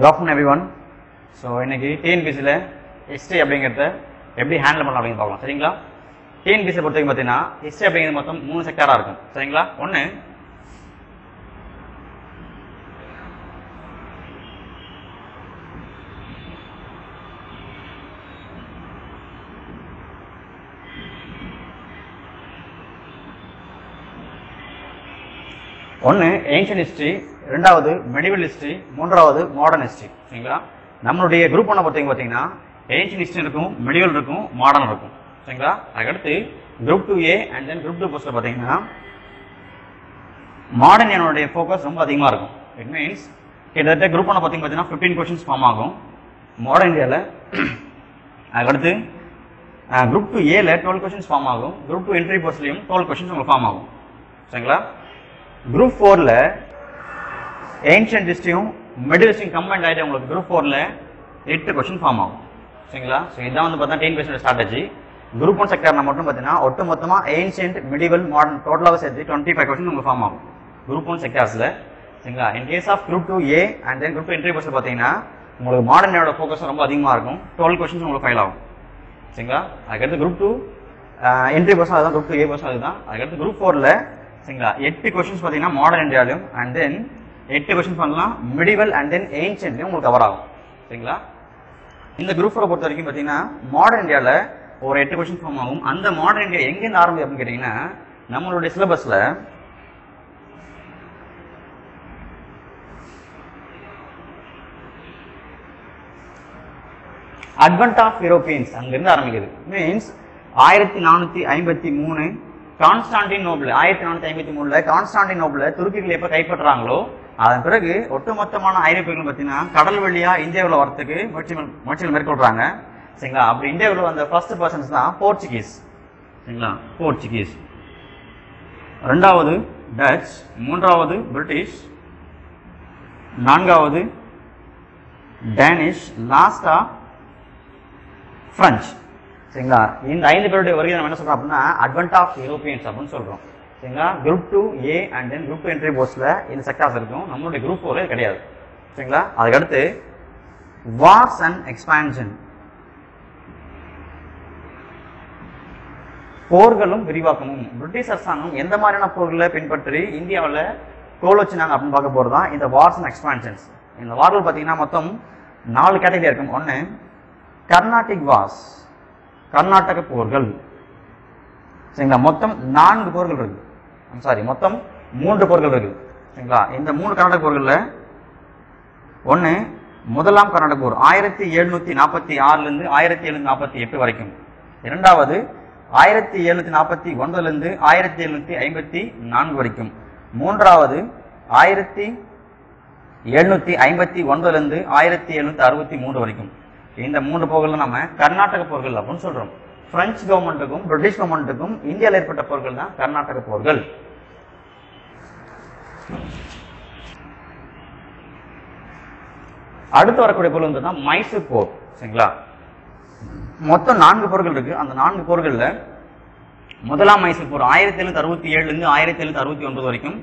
Good afternoon everyone. So இன்னைக்கு TNPSC-ல history அப்படிங்கறத எப்படி ஹேண்டில் பண்ணலாம் அப்படினு பார்க்கலாம். சரிங்களா? TNPSC பொறுத்தவரைக்கும் பார்த்தீங்கன்னா history அப்படிங்கிறது மொத்தம் 3 செக்டாரா இருக்கும். சரிங்களா? ஒன்னு ஏன்ஷியன்ட் ஹிஸ்டரி, ரெண்டாவது மெடிவல் ஹிஸ்டரி, மூன்றாவது மாடர்ன் ஹிஸ்டரி. சரிங்களா? நம்மளுடைய குரூப் 1 பார்த்தீங்கன்னா ஏன்ஷியன்ட் ஹிஸ்டரி இருக்கும், மெடிவல் இருக்கும், மாடர்ன் இருக்கும். சரிங்களா? அதுக்கடுத்து group 2A and then group 2 போஸ்ட்ல பார்த்தீங்கன்னா மாடர்ன் என்னுடைய ஃபோக்கஸ் ரொம்ப அதிகமாக இருக்கும். இட் மீன்ஸ் கிட்டத்தட்ட குரூப் 1 பார்த்தீங்கன்னா 15 கொஸ்டின்ஸ் ஃபார்ம் ஆகும் மாடர்ன் இந்தியாவில். அதுக்கடுத்து குரூப் 2Aல 12 கொஸ்டின்ஸ் ஃபார்ம் ஆகும். குரூப் 2 என்ட்ரி போஸ்ட்லையும் 12 கொஸ்டின்ஸ் உங்களுக்கு ஃபார்ம் ஆகும். சரிங்களா? குரூப் 4ல ஏன்ஷியன்ட் ஹிஸ்டரியும் மிடில் ஹிஸ்டரியும் கம்பைன்ட் ஆகிட்டு உங்களுக்கு குரூப் 4ல 8 கொஸ்டின் ஃபார்ம் ஆகும். சரிங்களா? ஸோ இதான் பார்த்தா TNPSC ஸ்ட்ராட்டஜி. குரூப் 1 செக்டர்ல மட்டும் பார்த்தீங்கன்னா ஒட்டு மொத்தமாக ஏன்ஷியன்ட், மிடிவல், மாடர்ன் டோட்டலாக சேர்த்து 25 கொஸ்டின் உங்களுக்கு ஃபார்ம் ஆகும் குரூப் 1 செக்டர்ஸில். சரிங்களா? In case of group 2A and then group 2 entry post பார்த்தீங்கன்னா உங்களுக்கு மாடர்னோட ஃபோக்கஸ் ரொம்ப அதிகமாக இருக்கும். 12 கொஸ்டின்ஸ் உங்களுக்கு ஃபைல் ஆகும். சரிங்களா? அதுக்கடுத்து குரூப் 2 என்ட்ரி போஸ்ட் அதுதான், குரூப் 2A போஸ்ட் அதுதான். அதுக்கடுத்து குரூப் 4ல சரிங்களா 8 கொஸ்டின்ஸ் பார்த்தீங்கன்னா மாடர்ன் இந்தியாவிலும் அண்ட் தென் 8 கொஸ்டின்ஸ் பண்ணலாம் மிடிவல் அண்ட் தென் ஏன்ஷியன்ட்லையும் உங்களுக்கு கவர் ஆகும். சரிங்களா? இந்த குரூப் 4 பொறுத்த வரைக்கும் பார்த்தீங்கன்னா மாடர்ன் இந்தியாவில் ஒரு 8 கொஸ்டின் ஃபார்ம் ஆகும். அந்த மாடர்ன் இந்தியா எங்கேருந்து ஆரம்பிக்கும் அப்படின்னு கேட்டீங்கன்னா நம்மளுடைய சிலபஸ்ல அட்வென்ட் ஆஃப் யூரோப்பியன்ஸ் அங்கிருந்து ஆரம்பிக்குது. மீன்ஸ் 1453 கான்ஸ்டான்டினோபிள் 1453ல கான்ஸ்டான்டினோபிள துருக்கிகள் எப்ப கைப்பற்றாங்களோ அதன் பிறகு ஒட்டுமொத்தமான ஐரோப்பியர்கள் பார்த்தீங்கன்னா கடல் வழியா இந்தியாவில் வரத்துக்கு முயற்சிகள் மேற்கொள்றாங்க. சரிங்களா? அப்படி இந்தியாவில் வந்த ஃபர்ஸ்ட் பர்சன்ஸ் தான் போர்ச்சுகீஸ். சரிங்களா? போர்ச்சுகீஸ், ரெண்டாவது டச், மூன்றாவது பிரிட்டிஷ், நான்காவது டேனிஷ், லாஸ்டா பிரெஞ்சு. சரிங்களா? இந்த 5 பேருடைய வருகை நம்ம என்ன சொல்றோம் அப்படின்னா அட்வென்ட் ஆஃப் யூரோப்பியன்ஸ் அப்படின்னு சொல்றோம். சரிங்களா? Group 2A and then group 2 entry போஸ்ட்ல இந்த செக்டார்ஸ் இருக்கும். நம்மளுடைய குரூப் 4 கிடையாது. சரிங்களா? அதுக்கடுத்து வார்ஸ் அண்ட் எக்ஸ்பான்ஷன், போர்களும் விரிவாக்கமும். பிரிட்டிஷ் அரசாங்கம் எந்த மாதிரியான போர்களை பின்பற்றி இந்தியாவில் கோல் வச்சுனாங்க அப்படின்னு பார்க்க போறதுதான் இந்த வார்ஸ் அண்ட் எக்ஸ்பான்ஷன்ஸ். இந்த வார்கள் பார்த்தீங்கன்னா மொத்தம் 4 கேட்டகரி இருக்கும். ஒன்னு கர்நாடிக் வார்ஸ், கர்நாடக போர்கள். சரிங்களா? மொத்தம் 4 போர்கள் இருக்கு. மொத்தம் 3 போர்கள் இருக்கு. சரிங்களா? இந்த 3 கர்நாடக போர்கள்ல ஒன்னு முதலாம் கர்நாடக போர் 1746 இருந்து 1748 வரைக்கும். இரண்டாவது 1749 இருந்து 1754 வரைக்கும். மூன்றாவது 1759 இருந்து 1763 வரைக்கும். இந்த 3 போர்கள் நம்ம கர்நாடக போர்கள் அப்படின்னு சொல்றோம். பிரெஞ்சு கவர்மெண்ட்டுக்கும் பிரிட்டிஷ் கவர்மெண்ட்டுக்கும் இந்தியாவில் ஏற்பட்ட போர்கள் தான் கர்நாடக போர்கள். அடுத்து வரக்கூடிய போர் வந்து தான் மைசூர் போர். சரிங்களா? மொத்தம் 4 போர்கள் இருக்கு. அந்த 4 போர்கள்ல முதலாம் மைசூர் போர் 1767 இருந்து 1769 வரைக்கும்.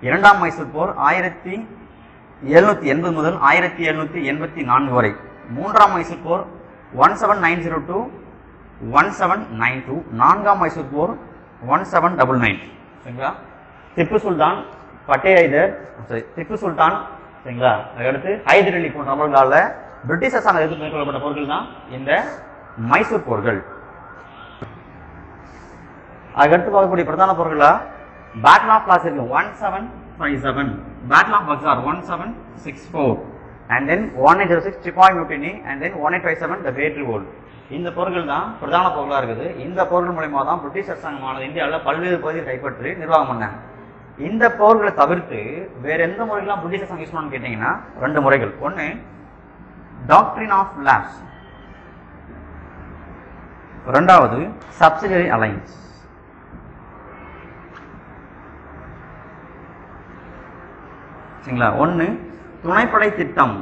இரண்டாம் மைசூர் போர் 1780 முதல் 1784 வரை. மூன்றாம் மைசூர் போர் 1790 to 1792. நான்காம் மைசூர் போர் 1799. சரிங்களா? திப்பு சுல்தான், பட்டேஹைதர், திப்பு சுல்தான், சரிங்களா, அதுக்கடுத்து ஹைதர் அலி போன்ற நபர்களால பிரிட்டிஷ் அரசாங்கம் எதிர்த்து மேற்கொள்ளப்பட்ட போர்கள் தான் இந்த மைசூர் போர்கள். அதுக்கடுத்து பார்க்கக்கூடிய பிரதான போர்களா பேட்டில் ஆஃப் பிளாசி இருக்கு 1757, battle of Buxar 1764 and then 1806 Sepoy Mutiny and then 1857 the Great Revolt. இந்த போர்கள் தான் பிரதான போர்களா இருக்குது. இந்த போர்கள் மூலமா தான் பிரிட்டிஷ் அரசாங்கமானது இந்தியாவில் பல்வேறு பகுதியை கைப்பற்றி நிர்வாகம் பண்ணாங்க. இந்த போர்களை தவிர்த்து வேற எந்த முறைகள்லாம் பிரிட்டிஷ் அரசாங்கம் யூஸ் பண்ணணும்னு கேட்டீங்கன்னா 2 முறைகள். ஒன்னு டாக்ட்ரின் ஆஃப் லாப்ஸ், ரெண்டாவது சப்சிடரி அலைன்ஸ். சரிங்களா? ஒன்னு துணைப்படை திட்டம்,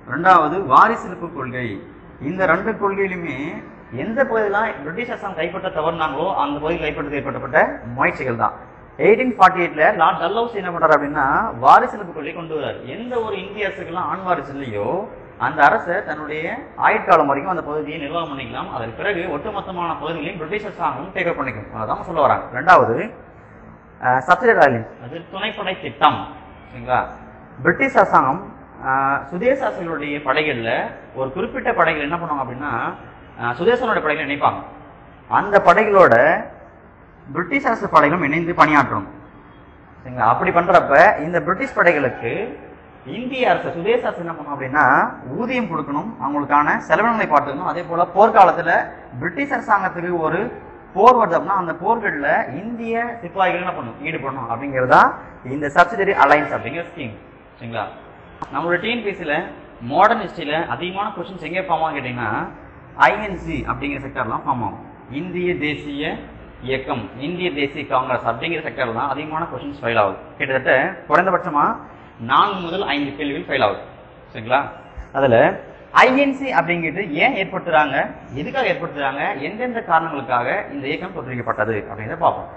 இரண்டாவது வாரிசிருப்பு கொள்கை. இந்த 2 கொள்கையிலுமே எந்த பகுதியெல்லாம் பிரிட்டிஷ் அரசாங்கம் கைப்பற்ற தவறுனாங்களோ அந்த பகுதியில் கைப்பற்ற ஏற்பட்ட முயற்சிகள் தான். 1848ல லார்ட் டல்ஹவுசி என்ன பண்றாரு அப்படின்னா வாரிசுலப்பு கொள்கை கொண்டு வர்றாரு. எந்த ஒரு இந்திய அரசுக்கெல்லாம் ஆண் வாரிசு இல்லையோ அந்த அரசை தன்னுடைய ஆயுட்காலம் வரைக்கும் அந்த பகுதியை நிர்வாகம் பண்ணிக்கலாம். அதற்கு பிறகு ஒட்டுமொத்தமான பகுதிகளையும் பிரிட்டிஷ் அரசாங்கம் டேக் அப் பண்ணிக்கும். அதான் சொல்ல வராங்க. ரெண்டாவது சப்சிடரி ஐலண்ட்ஸ், அது துணைப்படை திட்டம். சரிங்களா? பிரிட்டிஷ் அரசாங்கம் சுதேசாசிகளுடைய படைகள்ல ஒரு குறிப்பிட்ட படைகள் என்ன பண்ணுவாங்க அப்படின்னா சுதேசனுடைய படைகளை இணைப்பாங்க. அந்த படைகளோட பிரிட்டிஷ் அரசு படைகளும் இணைந்து பணியாற்றும். சரிங்களா? அப்படி பண்றப்ப இந்த பிரிட்டிஷ் படைகளுக்கு இந்திய அரசு சுதேச அரசு என்ன பண்ணும் அப்படின்னா ஊதியம் கொடுக்கணும், அவங்களுக்கான செலவினங்களை பார்த்துக்கணும். அதே போல போர்க்காலத்துல பிரிட்டிஷ் அரசாங்கத்துக்கு ஒரு போர் வருது அப்படின்னா அந்த போர்களில் இந்திய சிப்பாய்கள் என்ன பண்ணும் ஈடுபடணும் அப்படிங்கிறதா இந்த சப்சிடரி அலைன்ஸ் அப்படிங்கிற ஸ்கீம். சரிங்களா? நம்மளோட டிஎன்பிஎஸ்சியில் மாடர்ன் ஹிஸ்டரியில் அதிகமான கொஸ்டின்ஸ் எங்கே ஃபார்ம் ஆகும் கேட்டிங்கன்னா ஐஎன்சி அப்படிங்கிற செக்டர்லாம் ஃபார்ம் ஆகும். இந்திய தேசிய இயக்கம், இந்திய தேசிய காங்கிரஸ் அப்படிங்கிற செக்டர் தான் அதிகமான கொஸ்டின்ஸ் ஃபைல் ஆகுது. கிட்டத்தட்ட குறைந்தபட்சமாக 4 முதல் 5 கேள்விகள் ஃபைல் ஆகுது. சரிங்களா? அதில் ஐஎன்சி அப்படிங்கிறது ஏன் ஏற்படுத்துறாங்க, எதுக்காக ஏற்படுத்துறாங்க, எந்தெந்த காரணங்களுக்காக இந்த இயக்கம் தோற்றுவிக்கப்பட்டது அப்படிங்கிறத பார்ப்போம்.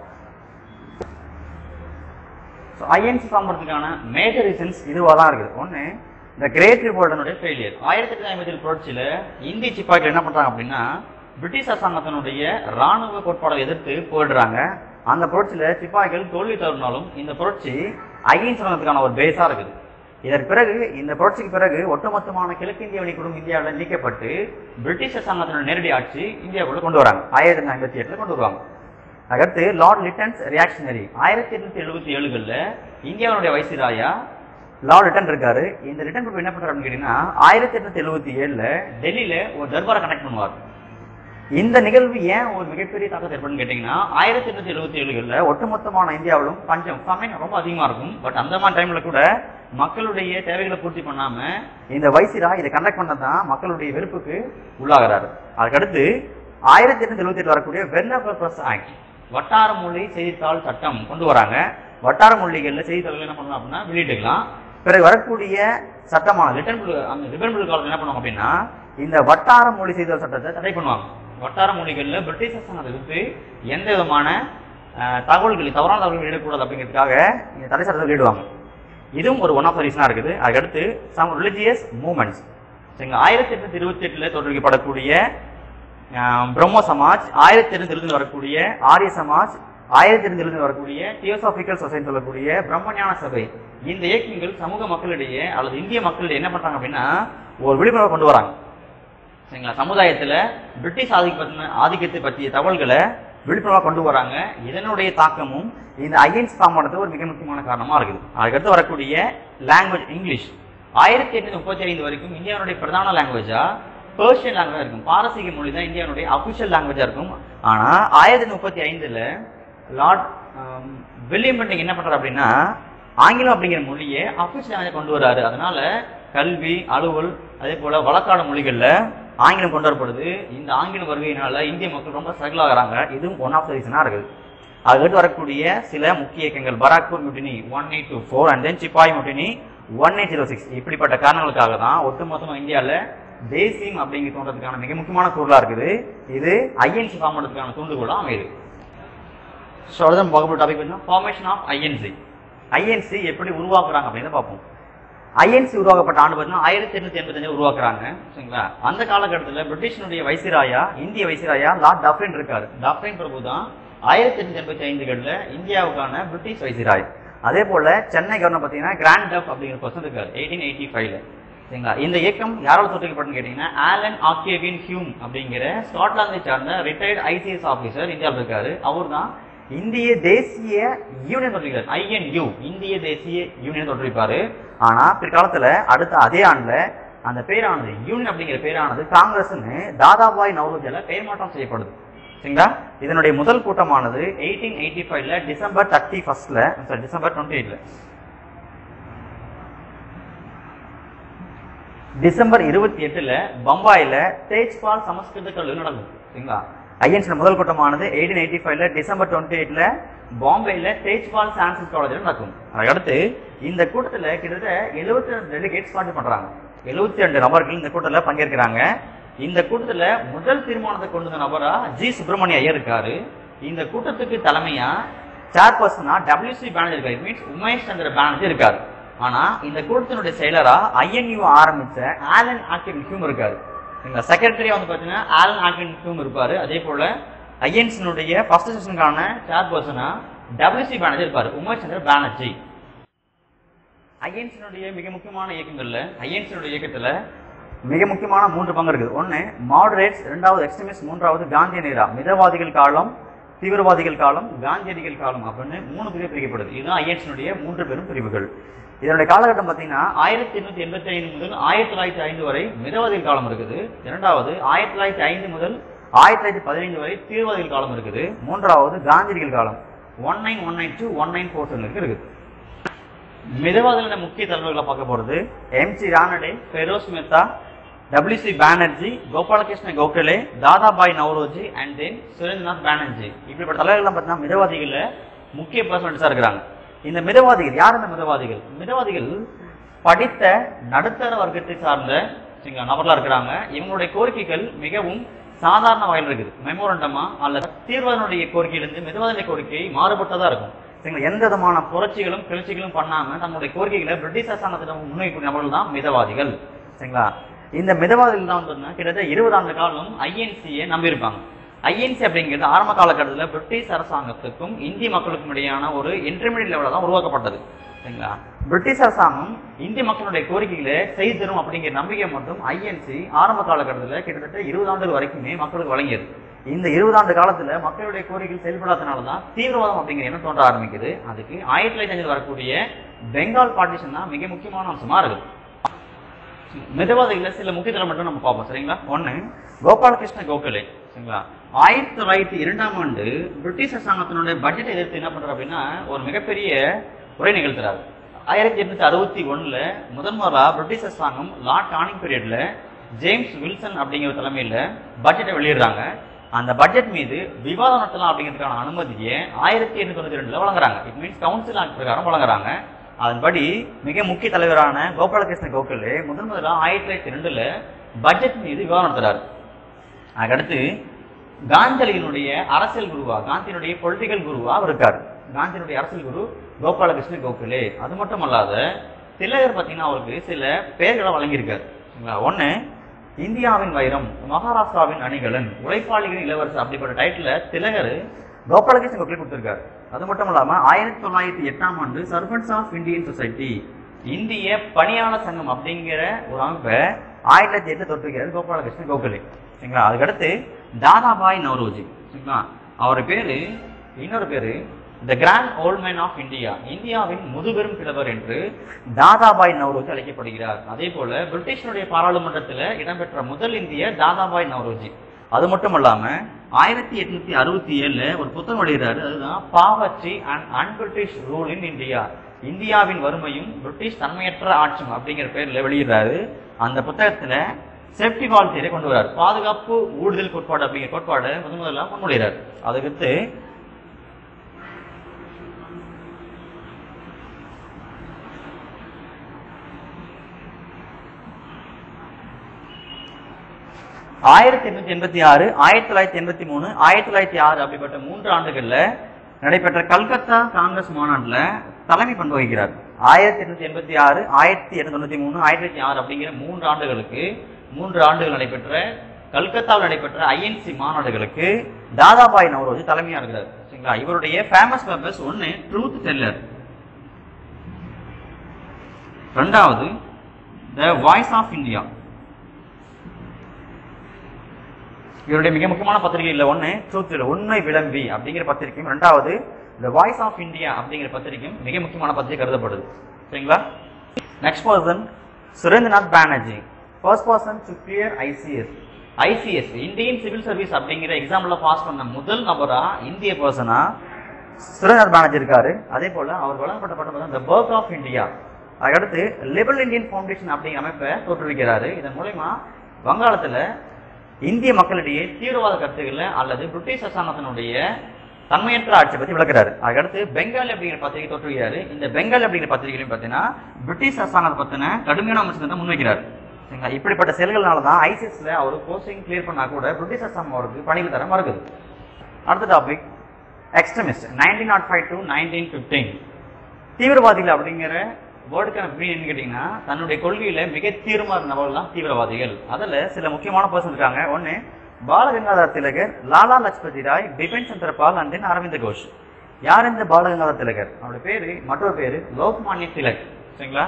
ஐஎன்சி ஃபார்ம் பண்ணுறதுக்கான மேஜர் ரீசன்ஸ் இதுவாக தான் இருக்குது. ஒன்று, இந்த கிரேட் ரிவோல்டனுடைய ஃபெயிலியர். 1857 புரட்சியில் இந்திய சிப்பாய்கள் என்ன பண்ணுறாங்க அப்படின்னா பிரிட்டிஷ் அரசாங்கத்தினுடைய ராணுவ கோட்பாடை எதிர்த்து போயிடுறாங்க. அந்த புரட்சியில் சிப்பாய்கள் தோல்வி தருனாலும் இந்த புரட்சி ஐஎன்சி வந்ததுக்கான ஒரு பேஸாக இருக்குது. இதற்கு பிறகு இந்த புரட்சிக்கு பிறகு ஒட்டுமொத்தமான கிழக்கிந்திய வணிகங்களும் இந்தியாவில் நீக்கப்பட்டு பிரிட்டிஷ் அரசாங்கத்தினுடைய நேரடி ஆட்சி இந்தியாவுக்குள்ள கொண்டு வராங்க. 1858 கொண்டு வருவாங்க. அடுத்து லார்ட் லிட்டன்ஸ் ரியாக்ஷனரி 1877 இந்தியாவுடைய வைசிராயா லார்ட் லிட்டன் இருக்காரு. இந்த லிட்டன் குரூப் என்ன பண்றாருன்னு கேட்டீங்கன்னா 1877 டெல்லியில ஒரு தர்பாரை கனெக்ட் பண்ணுவார். இந்த நிகழ்வு ஏன் ஒரு மிகப்பெரிய தாக்கத்தை ஏற்படும் கேட்டீங்கன்னா 1877 ஒட்டுமொத்தமான இந்தியாவிலும் பஞ்சம் ஃபமின் ரொம்ப அதிகமா இருக்கும். பட் அந்த மாதிரி டைம்ல கூட மக்களுடைய தேவைகளை பூர்த்தி பண்ணாம இந்த வைசிரா இதை கண்டக்ட் பண்ணதான் மக்களுடைய வெறுப்புக்கு உள்ளாகிறாரு. அதுக்கடுத்து 1878 வரக்கூடிய வெர்னர் பர்பஸ் ஆக்ட் வட்டார மொழி செய்தித்தாள் சட்டம் கொண்டு வராங்க. வட்டார மொழிகள்ல செய்தித்தாள்கள் என்ன பண்ணலாம் அப்படின்னா வெளியிட்டுக்கலாம். பிறகு வரக்கூடிய சட்டமான ரிபன் காலத்தில் என்ன பண்ணுவாங்க அப்படின்னா இந்த வட்டார மொழி செய்தித்தாள் சட்டத்தை தடை பண்ணுவாங்க. வட்டார மொழிகள்ல பிரிட்டிஷ் அரசாங்கத்தை எதிர்த்து எந்த விதமான தகவல்கள் தவறான தகவல்கள் வெளியிடக்கூடாது அப்படிங்கிறதுக்காக இந்த தடை சட்டத்தை வெளியிடுவாங்க. இதுவும் ஒரு ஒன் ஆஃப் த ரீசனா இருக்குது. அதுக்கடுத்து சம் ரிலிஜியஸ் மூவ்மெண்ட்ஸ். 1828 தோற்றுவிக்கப்படக்கூடிய பிரம்ம சமாஜ், 1870 வரக்கூடிய ஆரிய சமாஜ், 1870 வரக்கூடிய தியோசாபிக்கல் சொசைட்டி சொல்லக்கூடிய பிரம்மஞான சபை, இந்த இயக்கங்கள் சமூக மக்களிடையே அல்லது இந்திய மக்களிடையே என்ன பண்றாங்க அப்படின்னா ஒரு விழிப்புணர்வை கொண்டு வராங்க. சரிங்களா? சமுதாயத்துல பிரிட்டிஷ் ஆதிக்கத்தை பற்றிய தகவல்களை விழிப்புணர்வாக கொண்டு வராங்க. இதனுடைய தாக்கமும் இந்த ஐஎன்சி ஃபார்ம் பண்ணது ஒரு மிக முக்கியமான காரணமா இருக்குது. அதுக்கடுத்து வரக்கூடிய லாங்குவேஜ் இங்கிலீஷ். 1835 வரைக்கும் இந்தியாவுடைய பிரதான லாங்குவேஜா பெர்ஷியன் லாங்குவேஜ் இருக்கும். பாரசீக மொழி தான் இந்தியாவுடைய அபிஷியல் லாங்குவேஜா இருக்கும். ஆனா 1835 லார்ட் வில்லியம் பெண்டிங் என்ன பண்றாரு அப்படின்னா ஆங்கிலம் அப்படிங்கிற மொழியை அபிஷியல் லாங்குவேஜ் கொண்டு வராரு. அதனால கல்வி, அலுவல், அதே போல வழக்காடு மொழிகள்ல ஆங்கிலம் கொண்டு வரப்படுது. இந்த ஆங்கில வருகையினால இந்திய மக்கள் ரொம்ப ஸ்ட்ரகிள் ஆகிறாங்க. இதுவும் ஒன் ஆஃப் த ரீசனா இருக்குது. அதுக்கடுத்து வரக்கூடிய சில முக்கிய இயக்கங்கள் பராக்பூர் முட்டினி 1824 அண்ட் தென் சிப்பாய் முட்டினி 1806. இப்படிப்பட்ட காரணங்களுக்காக தான் ஒட்டுமொத்தமா இந்தியாவில் தேசியம் அப்படிங்கிற தோன்றதுக்கான மிக முக்கியமான பொருளா இருக்குது. இது ஐஎன்சி ஃபார்ம் பண்ணுறதுக்கான தூண்டுகோலா அமையுது. ஸோ அதுதான் பார்க்கக்கூடிய டாபிக் பார்த்தீங்கன்னா ஃபார்மேஷன் ஆஃப் ஐஎன்சி. ஐஎன்சி எப்படி உருவாக்குறாங்க அப்படின்னு பார்ப்போம். ஐஎன்சி உருவாக்கப்பட்ட ஆண்டு பார்த்தீங்கன்னா 1885 உருவாக்குறாங்க. சரிங்களா? அந்த காலகட்டத்தில் பிரிட்டிஷனுடைய வைசிராயா, இந்திய வைசிராயா லார்ட் டஃப்ரின் இருக்காரு. டஃப்ரின் பிரபு தான் 1885 இந்தியாவுக்கான பிரிட்டிஷ் வைசிராய். அதே போல சென்னை கவர்னர் பார்த்தீங்கன்னா கிராண்ட் டஃப் அப்படிங்கிற பர்சன் இருக்காரு 1885. சரிங்களா? இந்த இயக்கம் யாரால் தோற்றுவிக்கப்பட்டதுன்னு கேட்டீங்கன்னா ஆலன் ஆக்டேவியன் ஹியூம் அப்படிங்கிற ஸ்காட்லாந்தை சார்ந்த ரிட்டையர்ட் ஐசிஎஸ் ஆஃபீஸர் இந்தியாவில் இருக்காரு. அவர் தான் இந்திய தேசிய யூனியன் தோற்றுவிக்கிறார். INU இந்திய தேசிய யூனியன் தோற்றுவிப்பாரு. ஆனா பிற்காலத்துல அடுத்த அதே ஆண்டுல அந்த பேரானது யூனியன் அப்படிங்கிற பேரானது காங்கிரஸ்னு தாதாபாய் நவ்ரோஜியால பெயர் மாற்றம் செய்யப்படுது. சரிங்களா? இதனுடைய முதல் கூட்டமானது 1885 டிசம்பர் 31 டிசம்பர் 28 டிசம்பர் 28 பம்பாயில தேஜ்பால் சமஸ்கிருத கல்லூரி நடக்கும். சரிங்களா? ஐஎன்சி முதல் கூட்டமானது 1885 டிசம்பர் 28 பாம்பேல தேஜ்பால் சான்ஸ்கிரிட் காலேஜில் நடக்கும். அதுக்கடுத்து இந்த கூட்டத்தில் கிட்டத்தட்ட 72 டெலிகேட்ஸ் பார்ட்டி பண்றாங்க. 72 நபர்கள் இந்த கூட்டத்தில் பங்கேற்கிறாங்க. இந்த கூட்டத்தில் முதல் தீர்மானத்தை கொண்டு வந்த நபரா ஜி சுப்பிரமணிய ஐயர் இருக்காரு. இந்த கூட்டத்துக்கு தலைமையா சேர்பர்சனா WC பானர்ஜி இருக்காரு. இட் மீன்ஸ் உமேஷ் சந்திர பானர்ஜி இருக்காரு. ஆனா இந்த கூட்டத்தினுடைய செயலரா INU ஆரம்பிச்ச ஆலன் ஆல்கின் ஹியூம் இருக்காரு. செக்ரட்டரியா வந்து பாத்தீங்கன்னா ஆலன் ஆல்கின் ஹியூம் இருப்பாரு. அதே போல ஐஎன்சினுடைய ஃபர்ஸ்ட் செஷனுக்கான சேர்பர்சனா WC பானர்ஜி இருப்பாரு, உமேஷ் சந்திர பானர்ஜி. ஐஎன்சினுடைய மிக முக்கியமான இயக்கங்கள்ல ஐஎன்சினுடைய இயக்கத்துல மிக முக்கியமான 3 பங்கு இருக்குது. ஒன்னு மாடரேட்ஸ், இரண்டாவது எக்ஸ்ட்ரீமிஸ்ட், மூன்றாவது காந்தியன் ஏரா. மிதவாதிகள் காலம், தீவிரவாதிகள் காலம், காந்தியடிகள் காலம் அப்படின்னு 3 பிரிவு பிரிக்கப்படுது. இதுதான் ஐஎன்சினுடைய 3 பெரும் பிரிவுகள். இதனுடைய காலகட்டம் பார்த்தீங்கன்னா 1885 முதல் 1905 வரை மிதவாதிகள் காலம் இருக்குது. இரண்டாவது 1905 முதல் 1915 வரை தீவிரவாதிகள் காலம் இருக்குது. மூன்றாவது காந்தியடிகள் காலம் 1919 to 1947 இருக்குது. மிதவாதிகளோட முக்கிய தலைவர்களை பார்க்க போறது MC Ranade, Feroze Mehta, WC Banerjee, Gopalakrishna Gokhale, Dadabhai Naoroji and then Surendranath Banerjee. இப்படிப்பட்ட தலைவர்கள் பார்த்தீங்கன்னா மிதவாதிகள்ல முக்கிய பர்சனல்ஸா இருக்கிறாங்க. இந்த மிதவாதிகள் யார்? இந்த மிதவாதிகள் படித்த நடுத்தர வர்க்கத்தை சார்ந்த நபர்களா இருக்கிறாங்க. இவங்களுடைய கோரிக்கைகள் மிகவும் சாதாரண வகையில் இருக்குது. மெமோரண்டமா அல்லது தீர்வாதனுடைய கோரிக்கையிலிருந்து மிதவாதிகளுடைய கோரிக்கை மாறுபட்டதா இருக்கும். எந்த விதமான புரட்சிகளும் கிளர்ச்சிகளும் பண்ணாம தன்னுடைய கோரிக்கைகளை பிரிட்டிஷ் அரசாங்கத்திடம் முன்வைக்கக்கூடிய நபர்கள் தான் மிதவாதிகள். சரிங்களா? இந்த மிதவாதிகள் தான் வந்து கிட்டத்தட்ட 20 ஆண்டு காலம் ஐஎன்சியை நம்பியிருப்பாங்க. ஐஎன்சி அப்படிங்கிறது ஆரம்ப காலகட்டத்தில் பிரிட்டிஷ் அரசாங்கத்துக்கும் இந்திய மக்களுக்கும் இடையான ஒரு இன்டர்மீடியட் லெவலில் தான் உருவாக்கப்பட்டது. சரிங்களா? பிரிட்டிஷ் அரசாங்கம் இந்திய மக்களுடைய கோரிக்கைகளை செய்து தரும் அப்படிங்கிற நம்பிக்கை மட்டும் ஐஎன்சி ஆரம்ப காலகட்டத்தில் கிட்டத்தட்ட 20 ஆண்டுகள் வரைக்குமே மக்களுக்கு வழங்கியது. இந்த 20 ஆண்டு காலத்துல மக்களுடைய கோரிக்கைகள் செயல்படாதனாலதான் தீவிரவாதம் அப்படிங்கிற எண்ணம் தோன்ற ஆரம்பிக்குது. அதுக்கு 1905 வரக்கூடிய பெங்கால் பார்ட்டிஷன் தான் மிக முக்கியமான அம்சமா இருக்குது. மிதவாதிகள சில முக்கியத்துவம் மட்டும் நம்ம பார்ப்போம். சரிங்களா? ஒன்னு கோபாலகிருஷ்ண கோகலே. சரிங்களா? 1902ஆம் ஆண்டு பிரிட்டிஷ் அரசாங்கத்தினுடைய பட்ஜெட்டை எதிர்த்து என்ன பண்றாரு அப்படின்னா ஒரு மிகப்பெரிய உரை நிகழ்த்துறாரு. 1861ல முதன்முறையா பிரிட்டிஷ் அரசாங்கம் லார்ட் கானிங் பீரியட்ல ஜேம்ஸ் வில்சன் அப்படிங்கிற தலைமையில பட்ஜெட்டை வெளியிடுறாங்க. அந்த பட்ஜெட் மீது விவாதம் நடத்தலாம் அப்படிங்கிறதுக்கான அனுமதியை 1892ல வழங்குறாங்க. இட் மீன்ஸ் கவுன்சில் ஆக்ட் பிரகாரம் வழங்குறாங்க. அதன்படி மிக முக்கிய தலைவரான கோபாலகிருஷ்ண கோகலே முதன்முதலா 1902ல பட்ஜெட் மீது விவாதம் நடத்துறாரு. அதுக்கடுத்து காந்தியினுடைய அரசியல் குருவா, காந்தியினுடைய பொலிட்டிக்கல் குருவா அவர் இருக்காரு. காந்தியினுடைய அரசியல் குரு கோபாலகிருஷ்ண கோகலே. அது மட்டும் அல்லாத திலகர் பார்த்தீங்கன்னா அவருக்கு சில பெயர்களை வழங்கியிருக்காரு. ஒன்னு இந்தியாவின் வைரம், மகாராஷ்டிராவின் அணிகலன், உழைப்பாளிகளின் இளவரசர் அப்படிப்பட்ட டைட்டில திலகர் கோபாலகிருஷ்ண கோகலே கொடுத்திருக்காரு. அது மட்டும் இல்லாம 1908ஆம் ஆண்டு சர்வன்ட்ஸ் ஆஃப் இந்தியன் சொசைட்டி, இந்திய பணியாளர் சங்கம் அப்படிங்கிற ஒரு அமைப்பை 1908 தொற்றுகிறார் கோபாலகிருஷ்ண கோகலே. சரிங்களா? அதுக்கடுத்து தாதாபாய் நவ்ரோஜி. சரிங்களா? அவர் பேரு இன்னொரு பேரு the grand old man of India, இந்தியாவின் முதுபெரும் கிழவர் என்று தாதாபாய் நவ்ரோஜி அழைக்கப்படுகிறார். அதே போல பிரிட்டிஷனுடைய பாராளுமன்றத்தில் இடம்பெற்ற முதல் இந்திய தாதாபாய் நவ்ரோஜி. அது மட்டும் இல்லாம 1867ல ஒரு புத்தகம் வெளியிடுறாரு. அதுதான் poverty and un-British rule in India, இந்தியாவின் வறுமையும் பிரிட்டிஷ் தன்மையற்ற ஆட்சியும் அப்படிங்கிற பேர்ல வெளியிடுறாரு. அந்த புத்தகத்துல சேஃப்டி வால் தியரியை கொண்டு வர்றாரு. பாதுகாப்பு ஊடுதல் கோட்பாடு அப்படிங்கிற கோட்பாடு முதல்ல முன்மொழிகிறார். அதுக்கடுத்து 1886, 1983, 1906 அப்படிப்பட்ட 3 ஆண்டுகள்ல நடைபெற்ற கல்கத்தா காங்கிரஸ் மாநாட்டில் தலைமை பங்கு வகிக்கிறார். 1886, 1893, 1906 அப்படிங்கிற 3 ஆண்டுகளுக்கு 3 ஆண்டுகள் நடைபெற்ற கல்கத்தாவில் நடைபெற்ற ஐஎன்சி மாநாடுகளுக்கு தாதாபாய் நவ்ரோஜி தலைமையா இருக்கிறார். சரிங்களா? இவருடைய ஃபேமஸ் பர்பஸ் ஒன்னு ட்ரூத் டெல்லர், ரெண்டாவது த வாய்ஸ் ஆஃப் இந்தியா. இவருடைய மிக முக்கியமான பத்திரிகையில் ஒன்னு ட்ரூத் உண்மை விளம்பி அப்படிங்கிற பத்திரிகையும், ரெண்டாவது த வாய்ஸ் ஆஃப் இந்தியா அப்படிங்கிற பத்திரிகையும் மிக முக்கியமான பத்திரிகை கருதப்படுது. சரிங்களா? Next person Surendranath Banerjee. First person to clear ICS Indian civil service அப்படிங்கிற எக்ஸாம்ல பாஸ் பண்ண முதல் நபரா இந்திய பர்சனா சுரேந்திரநாத் பானர்ஜி இருக்காரு. அதே போல அவர் வழங்கப்பட்ட பட்டம் த பர்த் ஆஃப் இந்தியா. அதுக்கடுத்து லிபரல் இந்தியன் ஃபவுண்டேஷன் அப்படிங்கிற அமைப்பை தோற்றுவிக்கிறாரு. இதன் மூலமா வங்காளத்துல இந்திய மக்களிடையே தீவிரவாத கருத்துக்களை அல்லது பிரிட்டிஷ் அரசாங்கத்தினுடைய தன்மையற்ற ஆட்சியை பத்தி விளக்குறாரு. அதுக்கடுத்து பெங்காலி அப்படிங்கிற பத்திரிகை தோற்றுகிறாரு. இந்த பெங்காலி அப்படிங்கிற பத்திரிகையிலும் பார்த்தீங்கன்னா பிரிட்டிஷ் அரசாங்கத்தை பத்தின கடுமையான அம்சத்தை முன்வைக்கிறார். இப்படிப்பட்ட செயல்கள்னாலதான் ஐசிஎஸ்ல அவர் போஸ்டிங் கிளியர் பண்ணா கூட பிரிட்டிஷ் அரசாங்கம் அவருக்கு பணிகள் தர மறுக்குது. அடுத்த டாபிக் எக்ஸ்ட்ரமிஸ்ட் 1905 to 1915. தீவிரவாதிகள் அப்படிங்கிற வேர்டுக்கான மீனிங் கேட்டீங்கன்னா தன்னுடைய கொள்கையில மிக தீவிரமா இருந்தவர்கள் தான் தீவிரவாதிகள். அதுல சில முக்கியமான பர்சன் இருக்காங்க. ஒன்னு பாலகங்காதர் திலகர், லாலா லஜ்பதி ராய், பிபின் சந்திரபால் அண்ட் தென் அரவிந்த் கோஷ். யார் இந்த பாலகங்காதர் திலகர்? அவருடைய பேரு மற்றொரு பேரு லோக்மான்ய திலக். சரிங்களா?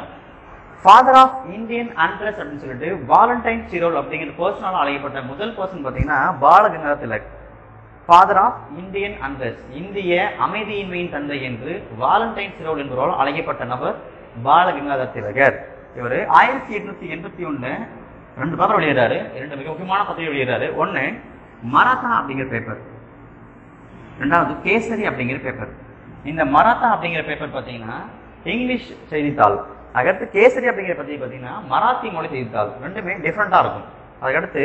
ஃபாதர் ஆஃப் இந்தியன் அண்ட்ரஸ் அப்படின்னு சொல்லிட்டு வாலண்டைன் சிரோல் அப்படிங்கிற பர்சனால அழைக்கப்பட்ட முதல் பர்சன் பாத்தீங்கன்னா Balagangadhar Tilak. Father of Indian unrest, இந்திய அமைதியின்மையின் தந்தை என்று வாலண்டைன் சிரோல் என்பவரால் அழைக்கப்பட்ட நபர் பாலகங்காதர் திலகர். இவர் 1881 2 பேப்பர் வெளியிடுறாரு. 2 மிக முக்கியமான பத்திரிகை வெளியிடுறாரு. ஒன்னு மராத்தா அப்படிங்கிற பேப்பர், ரெண்டாவது கேசரி அப்படிங்கிற பேப்பர். இந்த மராத்தா அப்படிங்கிற பேப்பர் பாத்தீங்கன்னா இங்கிலீஷ் செய்தித்தாள். அதுக்கடுத்து கேசரி அப்படிங்கிற பத்தி பாத்தீங்கன்னா மராத்தி மொழி செய்தித்தாள். ரெண்டுமே டிஃப்ரெண்டா இருக்கும். அதுக்கடுத்து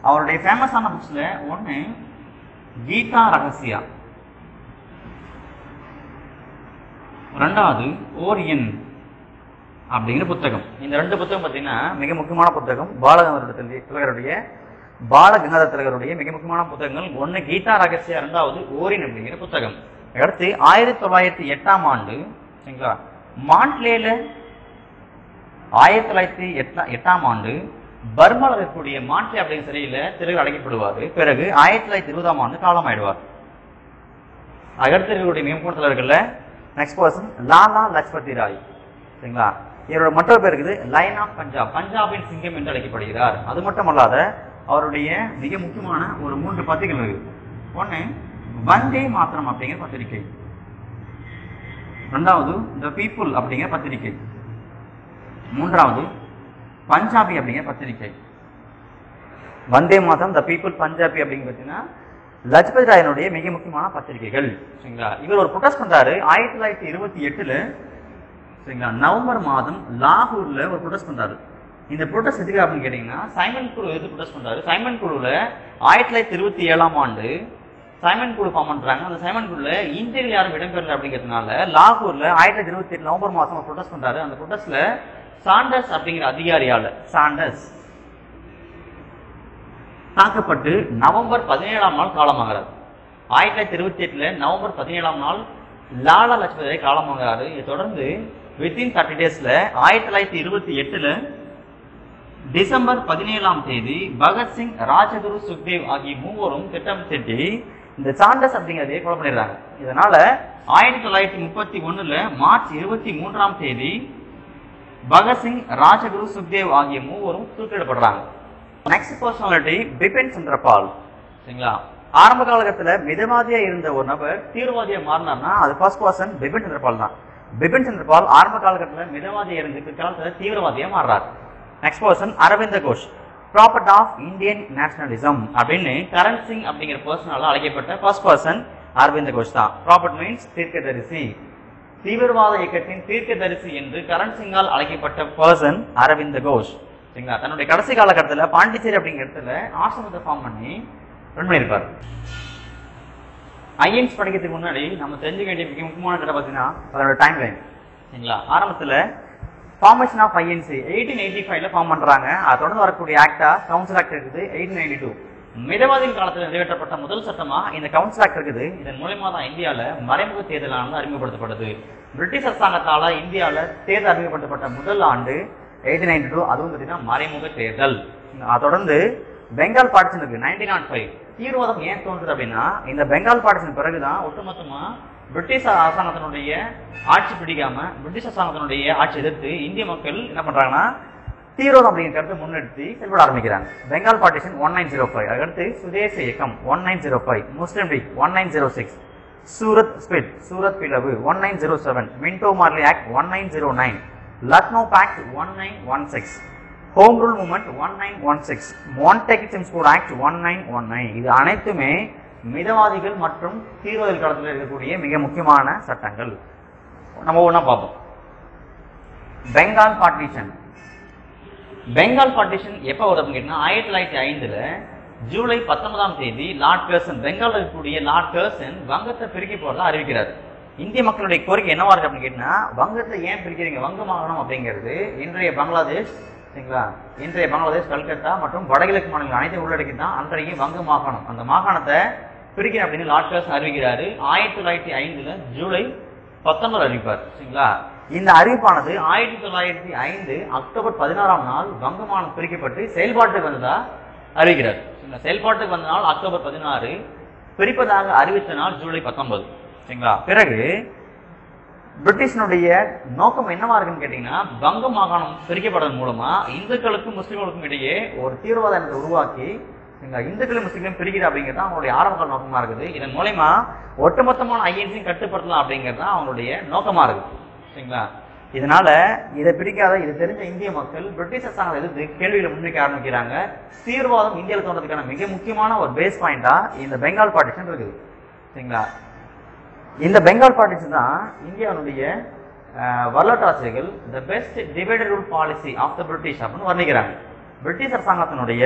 அவருடைய ஃபேமஸான புக்ஸ்ல ஒன்னு கீதா ரகசியா, ரெண்டாவது ஓரியன் அப்படிங்கிற புத்தகம். இந்த 2 புத்தகம் பாத்தீங்கன்னா மிக முக்கியமான புத்தகம். பாலகங்காதர் திலகருடைய மிக முக்கியமான புத்தகங்கள். ஒன்னு கீதா ரகசியா, ரெண்டாவது ஓரியன் அப்படிங்கிற புத்தகம். அடுத்து 1908 சரிங்களா மாண்ட்லேல 1908 பர்மாவில் இருக்கக்கூடிய மாண்ட்லே அப்படிங்கிற சிறையில திலகர் அடைக்கப்படுவார். பிறகு 1920 காலமாயிடுவார். அடுத்து இருக்கக்கூடிய மிக முக்கிய தலைவர்கள்ல நெக்ஸ்ட் பர்சன் லாலா லஜ்பதி ராய். சரிங்களா? இவரோட மற்றொரு பேர் இருக்குது லைன் ஆஃப் பஞ்சாப், பஞ்சாபின் சிங்கம் என்று அழைக்கப்படுகிறார். அது மட்டுமல்லாத அவருடைய மிக முக்கியமான ஒரு 3 பத்திரிகைகள் இருக்கு. ஒன்னு வந்தே மாத்திரம் அப்படிங்கிற பத்திரிகை, ரெண்டாவது த பீப்புள் அப்படிங்கிற பத்திரிகை, மூன்றாவது பஞ்சாபி அப்படிங்கிற பத்திரிகை. வந்தே மாதம், த பீப்புள், பஞ்சாபி அப்படிங்கிற பார்த்தீங்கன்னா லஜ்பதி ராயனுடைய மிக முக்கியமான பத்திரிகைகள். சரிங்களா? இவர் ஒரு ப்ரொடெஸ்ட் பண்றாரு 1928 சரிங்களா நவம்பர் மாதம் லாகூர்ல ஒரு ப்ரொடெஸ்ட் பண்றாரு. இந்த ப்ரொடெஸ்ட் எதுக்கு அப்படின்னு கேட்டீங்கன்னா சைமன் குழு எது ப்ரொடெஸ்ட் பண்றாரு. சைமன் குழுல 1927 சைமன் குழு ஃபார்ம் பண்றாங்க. அந்த சைமன் குழுல இந்தியர்கள் யாரும் இடம்பெறல அப்படிங்கிறதுனால லாகூர்ல 1928 நவம்பர் மாதம் ஒரு ப்ரொடெஸ்ட் பண்றாரு. அந்த ப்ரொடெஸ்ட்ல சாண்டர்ஸ் அப்படிங்கிற அதிகாரியால சாண்டர்ஸ் தாக்கப்பட்டு நவம்பர் 17 காலமாகிறார். 1928 நவம்பர் 17 லாலா லஜ்பதி ராய் காலமாகிறாரு. இதை தொடர்ந்து வித்தின் 30 டேஸ்ல 1928 டிசம்பர் 17 பகத்சிங், ராஜகுரு, சுக்தேவ் ஆகிய மூவரும் திட்டம் தீட்டி இந்த சாண்டர்ஸ் அப்படிங்கிறதே கொலை பண்ணிடுறாங்க. இதனால 1931 மார்ச் 23 பகத்சிங், ராஜகுரு, சுக்தேவ் ஆகிய மூவரும் தூக்கிலிடப்படுறாங்க. Next personality Bipin Chandrapal. சரிங்களா? ஆரம்ப காலகட்டத்தில் மிதவாதியா இருந்த ஒரு நபர் தீவிரவாதியா மாறினார்னா அது ஃபர்ஸ்ட் பர்சன் பிபின் சந்திரபால் தான். பிபின் சந்திரபால் ஆரம்ப காலகட்டத்தில் மிதவாதியா இருந்து பிற்காலத்தில் தீவிரவாதியா மாறுறார். Next person Aurobindo Ghosh, prophet of Indian nationalism அப்படின்னு கரண் சிங் அப்படிங்கிற பர்சனால அழைக்கப்பட்ட ஃபர்ஸ்ட் பர்சன் அரவிந்த் கோஷ் தான். ப்ராப்பர்ட் மீன்ஸ் தீர்க்கதரிசி, தீவிரவாத இயக்கத்தின் தீர்க்கதரிசி என்று கரண் சிங்கால் அழைக்கப்பட்ட பர்சன் அரவிந்த் கோஷ். சரிங்களா? தன்னுடைய கடைசி காலகட்டத்தில் பாண்டிச்சேரி அப்படிங்கிற இடத்துல ஆசிரமத்தை ஃபார்ம் பண்ணி ரன் பண்ணியிருப்பார். ஐஎன்ஸ் படிக்கிறதுக்கு முன்னாடி நம்ம தெரிஞ்சுக்க வேண்டிய மிக முக்கியமான கிட்ட பார்த்தீங்கன்னா அதோட டைம் லைன். சரிங்களா? ஆரம்பத்தில் ஃபார்மேஷன் ஆஃப் ஐஎன்சி 1885 ஃபார்ம் பண்றாங்க. அதை தொடர்ந்து வரக்கூடிய ஆக்டா கவுன்சில் ஆக்ட் இருக்குது 1892. மிதவாதிகள் காலத்தில் நிறைவேற்றப்பட்ட முதல் சட்டமா இந்த கவுன்சில் ஆக்ட் இருக்குது. இதன் மூலமா தான் இந்தியாவில் மறைமுக தேர்தலானது அறிமுகப்படுத்தப்பட்டது. பிரிட்டிஷ் அரசாங்கத்தால இந்தியாவில் தேர்தல் அறிமுகப்படுத்தப்பட்ட முதல் ஆண்டு 1892. அதுவும் பார்த்தீங்கன்னா மறைமுக தேர்தல். அதை தொடர்ந்து பெங்கால் பார்ட்டிஷன் இருக்கு 1905. தீவிரவாதம் ஏன் தோன்றுது அப்படின்னா இந்த பெங்கால் பார்ட்டிஷன் பிறகுதான் ஒட்டுமொத்தமா பிரிட்டிஷ் அரசாங்கத்தினுடைய ஆட்சி பிடிக்காம பிரிட்டிஷ் அரசாங்கத்தினுடைய ஆட்சி எதிர்த்து இந்திய மக்கள் என்ன பண்றாங்கன்னா தீவிரவாதம் அப்படிங்கிற கருத்தை முன்னெடுத்து செயல்பட ஆரம்பிக்கிறாங்க. Bengal partition 1905. அதுக்கடுத்து சுதேச இயக்கம் 1905, Muslim League 1906, Surat split, Surat பிளவு 1907, Minto Morley act 1909, Lucknow pact 1916, home rule movement 1916, Montagu Chelmsford act 1919. இது அனைத்துமே மிதவாதிகள் மற்றும் தீவிரவாதிகள் காலத்தில் இருக்கக்கூடிய மிக முக்கியமான சட்டங்கள். நம்ம ஒண்ணா பார்ப்போம். பெங்கால் பார்ட்டிஷன். பெங்கால் பார்ட்டிஷன் எப்ப வருதுன்னு கேட்டீங்கன்னா 1905 ஜூலை 19 லார்ட் கர்சன், பெங்கால் இருக்கக்கூடிய லார்ட் கர்சன் வங்கத்தை பிரிக்க போறதா அறிவிக்கிறார். இந்திய மக்களுடைய கோரிக்கை என்னவா இருக்கு அப்படின்னு கேட்டீங்கன்னா வங்கத்தை ஏன் பிரிக்கிறீங்க, வங்க மாகாணம் அப்படிங்கிறது இன்றைய பங்களாதேஷ், சரிங்களா, இன்றைய பங்களாதேஷ், கல்கத்தா மற்றும் வடகிழக்கு மாநிலங்கள் அனைத்தையும் உள்ளடக்கி தான் அன்றைய வங்க மாகாணம். அந்த மாகாணத்தை பிரிக்கிறேன் அப்படின்னு லார்ட் கர்சன் அறிவிக்கிறாரு. 1905 ஜூலை 19 அறிவிப்பார். சரிங்களா? இந்த அறிவிப்பானது 1905 அக்டோபர் 16ஆம் நாள் வங்கமானம் பிரிக்கப்பட்டு செயல்பாட்டுக்கு வந்ததா அறிவிக்கிறார். செயல்பாட்டுக்கு வந்த நாள் அக்டோபர் 16, பிரிப்பதாக அறிவித்த நாள் ஜூலை 19. சரிங்களா? பிறகு பிரிட்டிஷனுடைய நோக்கம் என்னவா இருக்குன்னு கேட்டீங்கன்னா, வங்க மாகாணம் பிரிக்கப்படுவதன் மூலமா இந்துக்களுக்கும் முஸ்லிம்களுக்கும் இடையே ஒரு தீவிரவாத எண்ணத்தை உருவாக்கி இந்துக்களும் முஸ்லிம்களும் பிரிக்கிறது அப்படிங்கிறது அவங்களுடைய ஆரம்பகால நோக்கமா இருக்குது. இதன் மூலமா ஒட்டுமொத்தமான ஐஎன்சியும் கட்டுப்படுத்தலாம் அப்படிங்கிறது தான் அவங்களுடைய நோக்கமா இருக்குது. சரிங்களா? இதனால இதை பிடிக்காத இதை தெரிஞ்ச இந்திய மக்கள் பிரிட்டிஷ் அரசாங்கம் எதிர்த்து கேள்விகளை முன்வைக்க ஆரம்பிக்கிறாங்க. தீவிரவாதம் இந்தியாவில் தோன்றதுக்கான மிக முக்கியமான ஒரு பேஸ் பாயிண்டா இந்த பெங்கால் பார்ட்டிஷன் இருக்குது. சரிங்களா? இந்த பெங்கால் பார்ட்டிஷன் தான் இந்தியாவுடைய வரலாற்று ஆசிரியர்கள் the best divided rule policy of the British அப்படின்னு வர்ணிக்கிறாங்க. பிரிட்டிஷ் அரசாங்கத்தினுடைய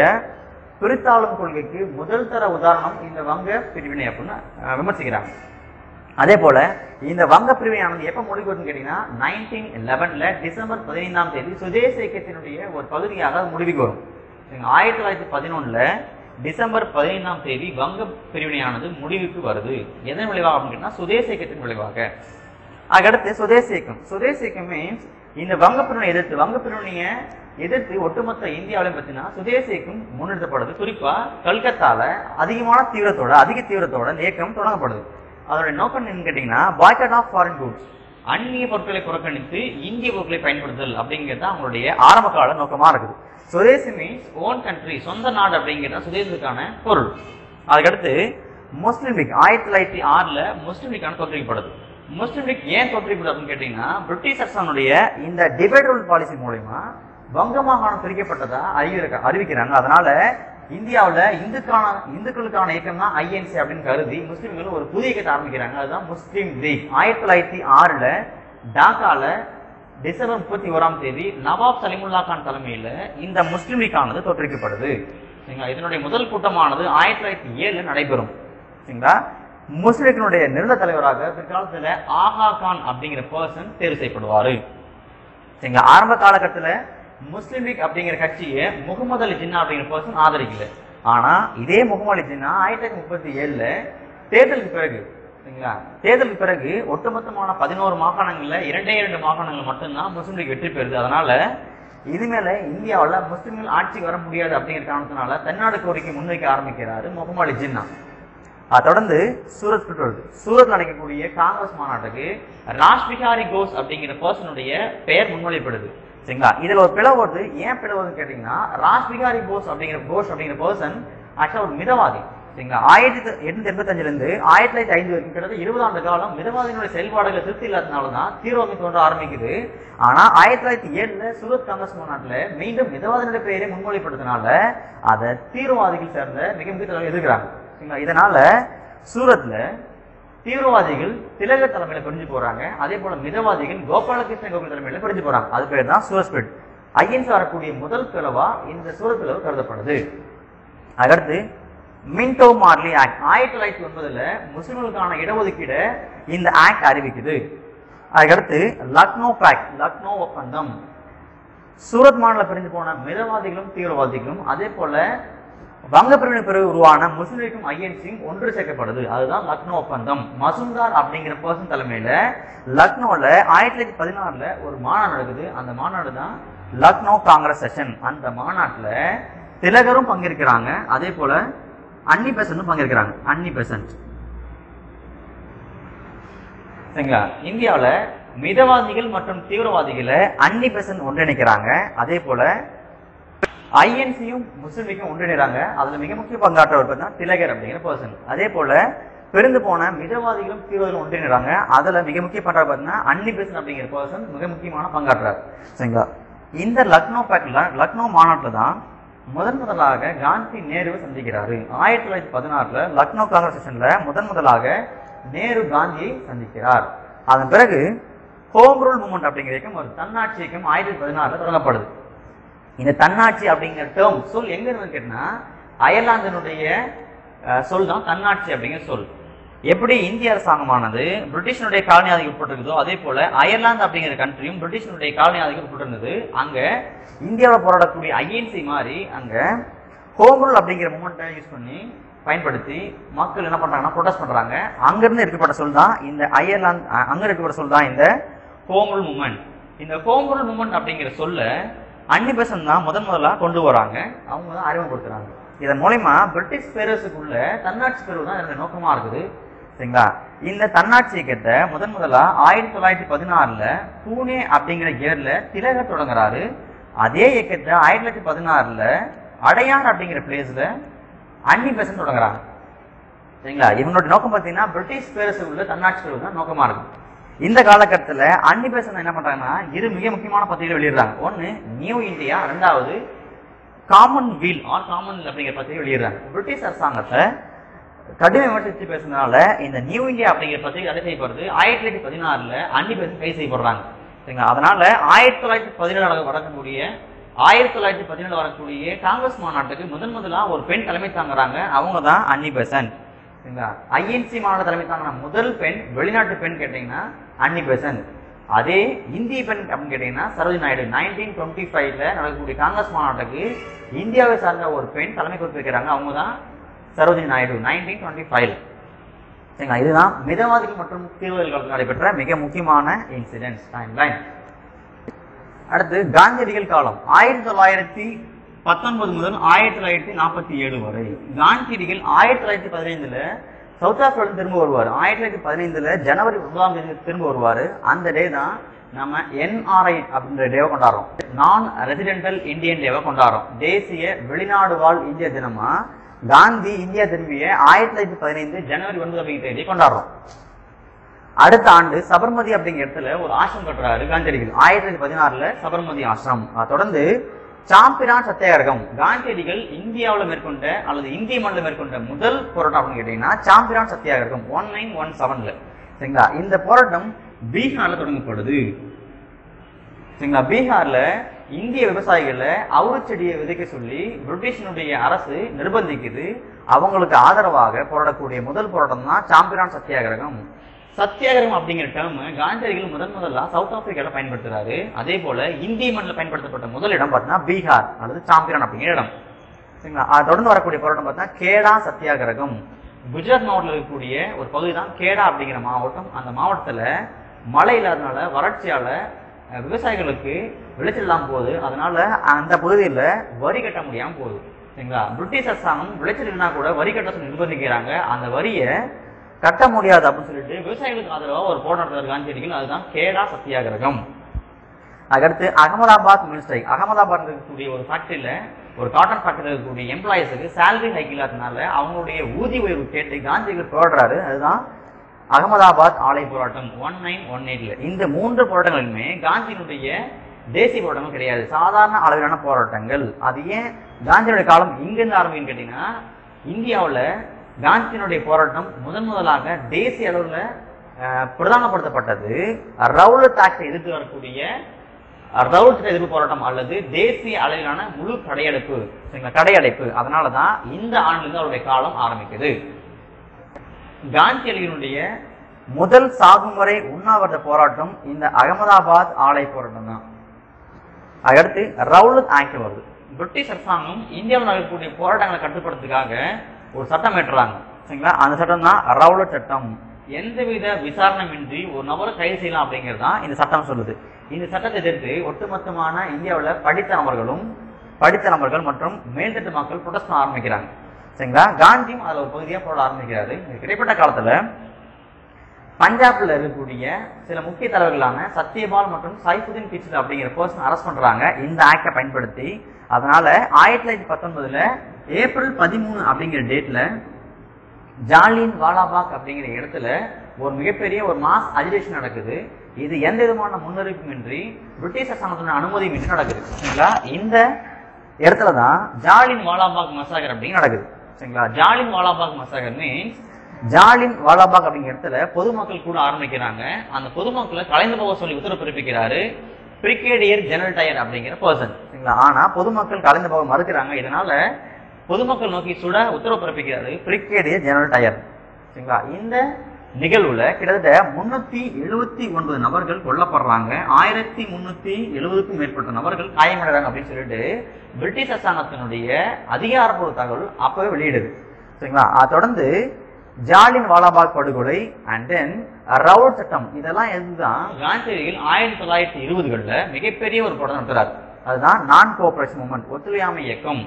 பிரித்தாளும் கொள்கைக்கு முதல் தர உதாரணம் இந்த வங்க பிரிவினை அப்படின்னு விமர்சிக்கிறாங்க. அதே போல இந்த வங்க பிரிவினையானது எப்ப முடிவு வருதுன்னு கேட்டீங்கன்னா 1911 டிசம்பர் 15ஆம் தேதி சுதேச இயக்கத்தினுடைய ஒரு பகுதியாக முடிவுக்கு வரும். 1911 டிசம்பர் 15ஆம் தேதி வங்க பிரிவினையானது முடிவுக்கு வருது. எதன் விளைவாக அப்படின்னு கேட்டீங்கன்னா சுதேச இயக்கத்தின் விளைவாக. அதுக்கடுத்து சுதேச இயக்கம். சுதேச இயக்கம் மீன்ஸ் இந்த வங்க பிரிவினை எதிர்த்து வங்க பிரிவினையை எதிர்த்து ஒட்டுமொத்த இந்தியாவிலும் பார்த்தீங்கன்னா சுதேச இயக்கம் முன்னெடுக்கப்படுது. குறிப்பா கல்கத்தால அதிக தீவிரத்தோட இந்த இயக்கம் தொடங்கப்படுது. அதோட நோக்கம் என்னன்னு கேட்டீங்கன்னா பாய்காட் ஆஃப் ஃபாரின் கூட்ஸ், அந்நிய பொருட்களை புறக்கணித்து இந்திய பொருட்களை பயன்படுத்தல் அப்படிங்கிறது அவங்களுடைய ஆரம்ப கால நோக்கமா இருக்குது. சுதேசி மீன்ஸ் ஓன் கண்ட்ரி, சொந்த நாடு அப்படிங்கிறது சுதேசத்துக்கான பொருள். அதுக்கடுத்து முஸ்லிம் லீக் 1906 முஸ்லிம் லீக்கான தோற்றுவிக்கப்படுது. முஸ்லிம் லீக் ஏன் தோற்றுவிக்கப்படுது அப்படின்னு கேட்டீங்கன்னா பிரிட்டிஷ் அரசாங்கனுடைய இந்த டிவைட் ரூல் பாலிசி மூலமா வங்க மாகாணம் பிரிக்கப்பட்டதா அறிவிக்கிறாங்க. அதனால இந்தியாவில் இந்துக்களுக்கான இயக்கம் தான் ஐஎன்சி அப்படின்னு கருதி முஸ்லிம்கள் ஒரு புதிய இயக்கத்தை ஆரம்பிக்கிறாங்க. அதுதான் முஸ்லீம் லீக். 1906 டாக்கால டிசம்பர் 31ஆம் தேதி நவாப் சலிமுல்லா கான் தலைமையில இந்த முஸ்லிம் லீக் ஆனது தோற்றுவிக்கப்படுது. இதனுடைய முதல் கூட்டமானது 1907 நடைபெறும். சரிங்களா? முஸ்லிம் லீக்கினுடைய நிறுவன தலைவராக பிற்காலத்துல ஆகா கான் அப்படிங்கிற பர்சன் தேர்வு செய்யப்படுவாரு. சரிங்களா? ஆரம்ப காலகட்டத்தில் முஸ்லிம் லீக் அப்படிங்கிற கட்சியை முகமது அலி ஜின்னா அப்படிங்கிற பர்சன் ஆதரிக்கல. ஆனா இதே முகமது அலி ஜின்னா 1937 தேர்தலுக்கு பிறகு ஒட்டுமொத்தமான 11 மாகாணங்கள்ல 2 மாகாணங்கள் மட்டும்தான் முஸ்லிம் லீக் வெற்றி பெறுது. அதனால இனிமேல இந்தியாவில் முஸ்லிம்கள் ஆட்சிக்கு வர முடியாது அப்படிங்கிற காரணத்தினால தன்னாடு கோரிக்கை முன்வைக்க ஆரம்பிக்கிறாரு முகமது அலி ஜின்னா. தொடர்ந்து சூரத் நடக்கக்கூடிய காங்கிரஸ் மாநாட்டுக்கு ராஷ்பிகாரி கோஷ் அப்படிங்கிற பர்சனுடைய பெயர் முன்மொழியப்படுது. சரிங்களா? இதுல ஒரு பிளவு வருது. ஏன் பிளவுன்னு கேட்டீங்கன்னா ராஷ்பிகாரி கோஷ் அப்படிங்கிற பர்சன் ஆக்சுவலா ஒரு மிதவாதி. சரிங்களா? 1885 இருந்து 1905 வரைக்கும் கிட்டத்தட்ட 20 ஆண்டு காலம் மிதவாதிகளுடைய செயல்பாடுகளை திருப்தி இல்லாதனாலதான் தீவிரவாதம் தோன்ற ஆரம்பிக்குது. ஆனா 1907 சூரத் காங்கிரஸ் மாநாட்டுல மீண்டும் மிதவாதிகளுடைய பெயரை முன்மொழிப்படுத்தினால அதை தீவிரவாதிகள் சேர்ந்த மிக முக்கிய தலைவர் எதிர்க்கிறாங்க. இதனால சூரத்ல தீவிரவாதிகள் திலக தலைமையில பிரிஞ்சு போறாங்க. அதே போல மிதவாதிகள் கோபாலகிருஷ்ண கோகுல் தலைமையில பிரிஞ்சு போறாங்க. அது பேர் தான் சூரத் ஸ்பிளிட். ஐஎன்சி வரக்கூடிய முதல் பிளவா இந்த சூரத் பிளவு கருதப்படுது. அடுத்து மின்டோ மார்லி ஆக்ட் 1909 முஸ்லிம்களுக்கான இடஒதுக்கீடு இந்த ஆக்ட் அறிவிக்குது. அதுக்கடுத்து லக்னோ ஒப்பந்தம். சூரத் மாநில பிரிஞ்சு போன மிதவாதிகளும் தீவிரவாதிகளும் அதே போல வங்க பிரிவினை பிறகு உருவான முஸ்லிம் லீக்கும் ஐஎன்சியும் ஒன்று சேர்க்கப்படுது. அதுதான் லக்னோ ஒப்பந்தம். மசூம்தார் அப்படிங்கிற பர்சன் தலைமையில லக்னோல 1916 ஒரு மாநாடு நடக்குது. அந்த மாநாடு தான் லக்னோ காங்கிரஸ் செஷன். அந்த மாநாட்டுல திலகரும் பங்கேற்கிறாங்க. அதே போல அன்னி பெசன்டும் பங்கேற்கிறாங்க. அன்னி பெசன்ட். சரிங்களா? இந்தியாவில மிதவாதிகள் மற்றும் தீவிரவாதிகளை அன்னி பெசன்ட் ஒன்றிணைக்கிறாங்க. அதே போல ஐஎன்சியும் முஸ்லிம் லீக்கும் ஒன்றிணைறாங்க. அதுல மிக முக்கிய பங்காற்றவர் தான் திலகர் அப்படிங்கிற பர்சன். அதே போல பிரிந்து போன மிதவாதிகளும் தீவிரவாதிகளும் ஒன்றிணைறாங்க. அதுல மிக முக்கிய பங்காற்ற பார்த்தீங்கன்னா அன்னி பெசன்ட் அப்படிங்கிற பர்சன் மிக முக்கியமான பங்காற்றார். சரிங்களா? இந்த லக்னோ மாநாட்டுல தான் முதலாக காந்தி நேருவை சந்திக்கிறாரு. 1916 லக்னோ காங்கிரஸ் செஷன்ல முதலாக நேரு காந்தியை சந்திக்கிறார். அதன் பிறகு ஹோம் ரூல் மூவ்மெண்ட் அப்படிங்கிற இயக்கம் ஒரு தன்னாட்சி இயக்கம் 1916 தொடங்கப்படுது. இந்த தன்னாட்சி அப்படிங்கிற டேர்ம் சொல் எங்க இருந்து கேட்டா அயர்லாந்தினுடைய சொல் தான் தன்னாட்சி அப்படிங்கிற சொல். எப்படி இந்திய அரசாங்கமானது பிரிட்டிஷனுடைய காலனி ஆதிக்கம் உட்பட்டிருக்குதோ அதே போல அயர்லாந்து அப்படிங்கிற கண்ட்ரியும் பிரிட்டிஷனுடைய காலனி ஆதிக்கம் உட்பட்டிருந்தது. அங்க இந்தியாவில் போராடக்கூடிய ஐஎன்சி மாதிரி அங்க ஹோம் ரூல் அப்படிங்கிற மூமெண்ட்டை யூஸ் பண்ணி பயன்படுத்தி மக்கள் என்ன பண்றாங்கன்னா ப்ரொடெஸ்ட் பண்றாங்க. அங்கிருந்து எடுக்கப்பட்ட சொல் தான் இந்த அயர்லாந்து, அங்க எடுக்கப்பட்ட சொல் தான் இந்த ஹோம் ரூல் மூவ்மெண்ட். இந்த ஹோம் ரூல் மூவ்மெண்ட் அப்படிங்கிற சொல்ல அன்னி பெசன்ட் தான் முதலா கொண்டு வராங்க, அவங்க தான் அறிமுகப்படுத்துறாங்க. இதன் மூலமா பிரிட்டிஷ் பேரரசுக்குள்ள தன்னாட்சி பெறுவது தான் இதோட நோக்கமா இருக்குது. சரிங்களா? இந்த தன்னாட்சி இயக்கத்தை முதலா 1916 பூனே அப்படிங்கிற ஏர்ல திலகர் தொடங்குறாரு. அதே இயக்கத்தை 1916 அடையார் அப்படிங்கிற பிளேஸ்ல அன்னி பெசன்ட் தொடங்குறாங்க. சரிங்களா? இவங்களோட நோக்கம் பார்த்தீங்கன்னா பிரிட்டிஷ் பேரரசுக்குள்ள தன்னாட்சி பெறுவது தான் நோக்கமா இருக்கு. இந்த காலகட்டத்தில் அன்னி பெசன்ட் என்ன பண்றாங்கன்னா இரு மிக முக்கியமான பத்திரிகை வெளியிடுறாங்க. ஒன்னு நியூ இந்தியா, ரெண்டாவது காமன்வீல் ஆர் காமன் அப்படிங்கிற பத்திரிகை வெளியிடுறாங்க. பிரிட்டிஷ் அரசாங்கத்தை கடுமை விமர்சித்து பேசுறதுனால இந்த நியூ இந்தியா அப்படிங்கிற பத்திரிகை தடை செய்யப்படுது. 1916 அன்னி பெசன்ட் கைது செய்யப்படுறாங்க. சரிங்களா? அதனால 1917 வரக்கூடிய காங்கிரஸ் மாநாட்டுக்கு முதலா ஒரு பெண் தலைமை தாங்குறாங்க. அவங்க தான் அன்னி பெசன்ட். சரிங்களா? ஐஎன்சி மாநாடு தலைமை தாங்கின முதல் பெண், வெளிநாட்டு பெண் கேட்டீங்கன்னா அன்னி பெசன்ட். அதே இந்திய பெண் அப்படின்னு கேட்டீங்கன்னா சரோஜினி நாயுடு. 1925 நடக்கக்கூடிய காங்கிரஸ் மாநாட்டுக்கு இந்தியாவை சார்ந்த ஒரு பெண் தலைமை பொறுப்பேற்கிறாங்க. அவங்க தான் சரோஜினி நாயுடு 1925. சரிங்களா? இதுதான் மிதவாதிகள் மற்றும் தீவிரவாதிகள் நடைபெற்ற மிக முக்கியமான இன்சிடென்ட்ஸ் டைம்லைன். அடுத்து காந்தியடிகள் காலம் 1919 முதல் 1947 வரை. காந்தியடிகள் 1915 சவுத் ஆப்பிரிக்கா திரும்ப வருவார். 1915 ஜனவரி 1 திரும்ப வருவார். அந்த டே தான் நம்ம NRI அப்படின்ற டேவை கொண்டாடுறோம், நான் ரெசிடென்டல் இந்தியன் டேவை கொண்டாடுறோம். தேசிய வெளிநாடு வாழ் இந்திய தினமா காந்தி இந்தியா திரும்பிய 1915 ஜனவரி 9 அப்படிங்கிற தேதியை கொண்டாடுறோம். அடுத்த ஆண்டு சபர்மதி அப்படிங்கிற இடத்துல ஒரு ஆசிரம் கட்டுறாரு காந்தியடிகள் 1916 சபர்மதி ஆசிரம். தொடர்ந்து சாம்பிரான் சத்தியாகிரகம். காந்தியடிகள் இந்தியாவில் மேற்கொண்ட அல்லது இந்திய மண்ணில் மேற்கொண்ட முதல் போராட்டம் அப்படின்னு கேட்டீங்கன்னா சாம்பிரான் சத்தியாகிரகம் 1917. சரிங்களா? இந்த போராட்டம் பீகார்ல தொடங்கப்படுது. சரிங்களா? பீகார்ல இந்திய விவசாயிகளை அவுரு செடியை விதைக்க சொல்லி பிரிட்டிஷனுடைய அரசு நிர்பந்திக்குது. அவங்களுக்கு ஆதரவாக போராடக்கூடிய முதல் போராட்டம் தான் சாம்பிரான் சத்தியாகிரகம். சத்தியாகிரகம் அப்படிங்கிற டேர்ம் காந்தியடிகள் முதலா சவுத் ஆப்பிரிக்கால பயன்படுத்துறாரு. அதே போல இந்திய மண்ணில் பயன்படுத்தப்பட்ட முதல் இடம் பார்த்தீங்கன்னா பீகார் அல்லது சாம்பிரான் அப்படிங்கிற இடம். சரிங்களா? தொடர்ந்து வரக்கூடிய போராட்டம் பார்த்தீங்கன்னா கேடா சத்தியாகிரகம். குஜராத் மாவட்டத்தில் இருக்கக்கூடிய ஒரு பகுதி தான் கேடா அப்படிங்கிற மாவட்டம். அந்த மாவட்டத்துல மழை இல்லாதனால வறட்சியால விவசாயிகளுக்கு விளைச்சல் இல்லாம போகுது. அதனால அந்த பகுதியில வரி கட்ட முடியாம போகுது. சரிங்களா? பிரிட்டிஷ் அரசாங்கம் விளைச்சல் இல்லைன்னா கூட வரி கட்ட சொல்லி நிர்பந்திக்கிறாங்க. அந்த வரியை கட்ட முடியாது அப்படின்னு சொல்லிட்டு விவசாயிகளுக்கு ஆதரவாக ஒரு போராட்டம் காந்தியடிகள், அதுதான் கேடா சத்தியாகிரகம். அதுக்கடுத்து அகமதாபாத் மில் ஸ்ட்ரைக். அகமதாபாத் இருக்கக்கூடிய ஒரு ஃபேக்டரியில, ஒரு காட்டன் ஃபேக்டரியில் இருக்கக்கூடிய எம்ப்ளாயிஸுக்கு சேலரி ஹைக் இல்லாதனால அவங்களுடைய ஊதிய உயர்வு கேட்டு காந்தியடிகள் போராடுறாரு. அதுதான் அகமதாபாத் ஆலை போராட்டம் 1918. இந்த 3 போராட்டங்களுமே காந்தியினுடைய தேசிய போராட்டங்கள் கிடையாது, சாதாரண அளவிலான போராட்டங்கள். அது ஏன் காந்தியினுடைய காலம் இங்கிருந்து ஆரம்பிக்குன்னு கேட்டீங்கன்னா, இந்தியாவில் காந்தியினுடைய போராட்டம் முதலாக தேசிய அளவில் பிரதானப்படுத்தப்பட்டது ரவுலட் ஆக்டை எதிர்த்து வரக்கூடிய ரவுலட் எதிர்ப்பு போராட்டம் அல்லது தேசிய அளவிலான முழு கடையடைப்பு. கடையடைப்பு. அதனாலதான் இந்த ஆண்டிலிருந்து அவருடைய காலம் ஆரம்பிக்குது. காந்தியடிகளுடைய முதல் சாகும் வரை உண்ணாவிரத போராட்டம் இந்த அகமதாபாத் ஆலை போராட்டம் தான். அடுத்து ரவுலட் ஆக்ட் வருது. பிரிட்டிஷ் அரசாங்கம் இந்தியாவில் நடக்கக்கூடிய போராட்டங்களை கட்டுப்படுத்துறதுக்காக ஒரு சட்டம் ஏற்றுறாங்க. சரிங்களா? அந்த சட்டம் தான் ரவுலட் சட்டம். எந்தவித விசாரணையின்றி ஒரு நபரை கைது செய்யலாம் அப்படிங்கிறது தான் இந்த சட்டம் சொல்லுது. இந்த சட்டத்தை எதிர்த்து ஒட்டுமொத்தமான இந்தியாவில் படித்த நபர்கள் மற்றும் மேல்தட்டு மக்கள் புரொடெஸ்ட் பண்ண ஆரம்பிக்கிறாங்க. சரிங்களா? காந்தியும் அதில் ஒரு பகுதியாக போராட ஆரம்பிக்கிறாரு. இடைப்பட்ட காலத்துல பஞ்சாப்ல இருக்கக்கூடிய சில முக்கிய தலைவர்களான சத்யபால் மற்றும் சைஃபுதீன் கிச்சில் அப்படிங்கிற பர்சன் அரெஸ்ட் பண்றாங்க இந்த ஆக்டை பயன்படுத்தி. அதனால 1919 ஏப்ரல் 13 அப்படிங்கிற டேட்ல ஜாலியன் வாலாபாக் அப்படிங்கிற இடத்துல ஒரு மிகப்பெரிய ஒரு மாஸ் அஜிடேஷன் நடக்குது. இது எந்த விதமான முன்னறிவிப்புமின்றி பிரிட்டிஷ் அரசாங்கத்தின் அனுமதியின்றி நடக்குது. சரிங்களா? இந்த இடத்துலதான் ஜாலியன் வாலாபாக் மசாகர் அப்படின்னு நடக்குது. சரிங்களா? ஜாலியன் வாலாபாக் மசாகர் மீன்ஸ் ஜாலியன் வாலாபாக் அப்படிங்கிற இடத்துல பொதுமக்கள் கூட ஆரம்பிக்கிறாங்க. அந்த பொதுமக்களை கலைந்து போக சொல்லி உத்தரவு பிறப்பிக்கிறாரு பிரிகேடியர் ஜெனரல் டயர் அப்படிங்கிற பர்சன். சரிங்களா? ஆனா பொதுமக்கள் கலைந்து போக மறுக்கிறாங்க. இதனால பொதுமக்கள் நோக்கி சுட உத்தரவு பிறப்பிக்கிறாரு பிரிகேடியர் ஜெனரல் டயர். சரிங்களா? இந்த நிகழ்வுல கிட்டத்தட்ட 379 நபர்கள் கொல்லப்படுறாங்க, 1370க்கும் மேற்பட்ட நபர்கள் காயமடைறாங்க அப்படின்னு சொல்லிட்டு பிரிட்டிஷ் அரசாங்கத்தினுடைய அதிகாரப்பூர்வ தகவல் அப்பவே வெளியிடுது. சரிங்களா. அதை தொடர்ந்து ஜாலியன் வாலாபாக் படுகொலை அண்ட் தென் ரவுட் சட்டம், இதெல்லாம் எதுதான் காந்தியடிகள் 1920களில் மிகப்பெரிய ஒரு போராட்டம் நடத்துறாரு. அதுதான் நான் கோஆபரேஷன் மூவ்மெண்ட், ஒத்துழையாமை இயக்கம்.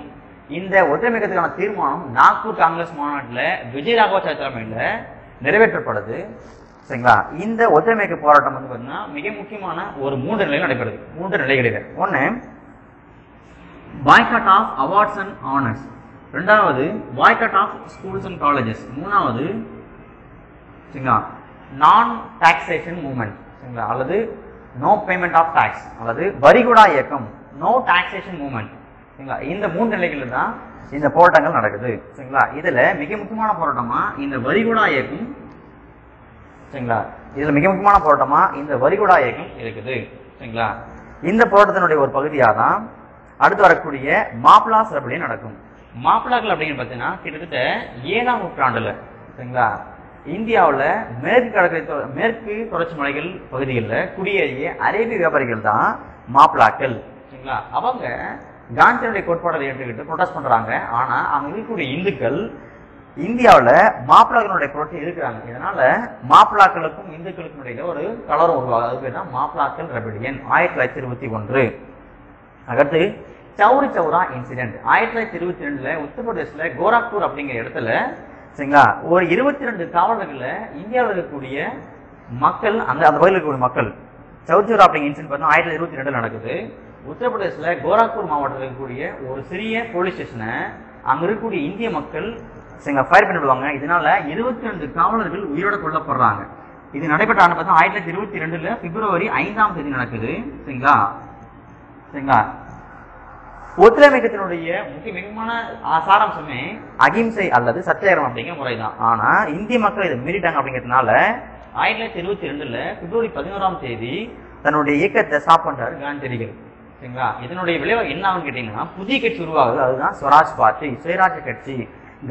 இந்த ஒத்துழைமை இயக்கத்துக்கான தீர்மானம் நாக்பூர் காங்கிரஸ் மாநாட்டில் விஜயராகவாச்சாரி தலைமையில் நிறைவேற்றப்படுது. சரிங்களா. இந்த ஒத்துழைமை இயக்க போராட்டம் வந்து பார்த்தீங்கன்னா மிக முக்கியமான ஒரு 3 நிலைகள் நடைபெறுது. 3 நிலைகளில் ஒன்று boycott of awards and honours, ரெண்டாவது boycott of schools and colleges, மூணாவது சரிங்களா நான் டாக்ஸேஷன் மூவ்மெண்ட், சரிங்களா, அல்லது நோ பேமெண்ட் ஆஃப் டாக்ஸ், அல்லது வரிகுடா இயக்கம், நோ டாக்ஸேஷன் மூவ்மெண்ட். சரிங்களா. இந்த 3 நிலைகளில் தான் இந்த போராட்டங்கள் நடக்குது. சரிங்களா. இதுல மிக முக்கியமான போராட்டமா இந்த வரிகுடா இயக்கம், சரிங்களா, இதுல மிக முக்கியமான போராட்டமா இந்த வரிகுடா இயக்கம் இருக்குது. சரிங்களா. இந்த போராட்டத்தினுடைய ஒரு பகுதியாக தான் அடுத்து வரக்கூடிய மாப்ளாஸ் ரெபல்லியன் நடக்கும். மாப்ளாக்கள் அப்படின்னு பார்த்தீங்கன்னா கிட்டத்தட்ட 7ஆம் நூற்றாண்டுல, சரிங்களா, இந்தியாவில் மேற்கு தொடர்ச்சி மலைகள் பகுதிகளில் குடியேறிய அரேபிய வியாபாரிகள் தான் மாப்ளாக்கள். சரிங்களா. அவங்க காந்தியனுடைய கோட்பாடுகளை ஏற்றுக்கிட்டு ப்ரொடெஸ்ட் பண்றாங்க. ஆனா அங்க இருக்கக்கூடிய இந்துக்கள் இந்தியாவில் மாப்ளாக்களுடைய புரட்சி இருக்கிறாங்க. இதனால மாப்ளாக்களுக்கும் இந்துக்களுக்கும் இடையில ஒரு கலரம் உருவாகுது. அது பேர் தான் மாப்ளாக்கள் ரெபல்லியன் 1921. அடுத்து சௌரி சௌரா இன்சிடென்ட் 1922 உத்தரப்பிரதேசல கோரக்பூர் அப்படிங்கிற இடத்துல, சரிங்களா, ஒரு 22 காவலர்கள இந்தியாவில் இருக்கக்கூடிய மக்கள், அந்த பகுதியில் இருக்கக்கூடிய மக்கள், சௌரி சௌரா அப்படிங்கிற இன்சிடென்ட் பார்த்தா 1922 நடக்குது. உத்தரப்பிரதேசல கோரக்பூர் மாவட்டத்தில் இருக்கக்கூடிய ஒரு சிறிய போலீஸ் ஸ்டேஷனை அங்க இருக்கக்கூடிய இந்திய மக்கள் ஃபயர் பண்ணிடுவாங்க. இதனால 22 காவலர்கள் உயிரோட கொல்லப்படுறாங்க. இது நடைபெற்ற ஆண்டு பார்த்தா 1922 பிப்ரவரி 5ஆம் தேதி நடக்குது. சரிங்களா. சரிங்களா. ஒத்துழைமை இயக்கத்தினுடைய முக்கியமான சாராம்சமே அகிம்சை அல்லது சத்தியாகிரகம் அப்படிங்கிற முறைதான். ஆனா இந்திய மக்கள் இதை மீறிட்டாங்க. அப்படிங்கிறதுனால 1922 பிப்ரவரி 11ஆம் தேதி தன்னுடைய இயக்கத்தை ஸ்டாப் பண்றாரு காந்தியடிகள். சரிங்களா. இதனுடைய விளைவு என்ன ஆகுன்னு கேட்டீங்கன்னா புதிய கட்சி உருவாகுது. அதுதான் ஸ்வராஜ் பார்ட்டி, சுயராஜ்ய கட்சி.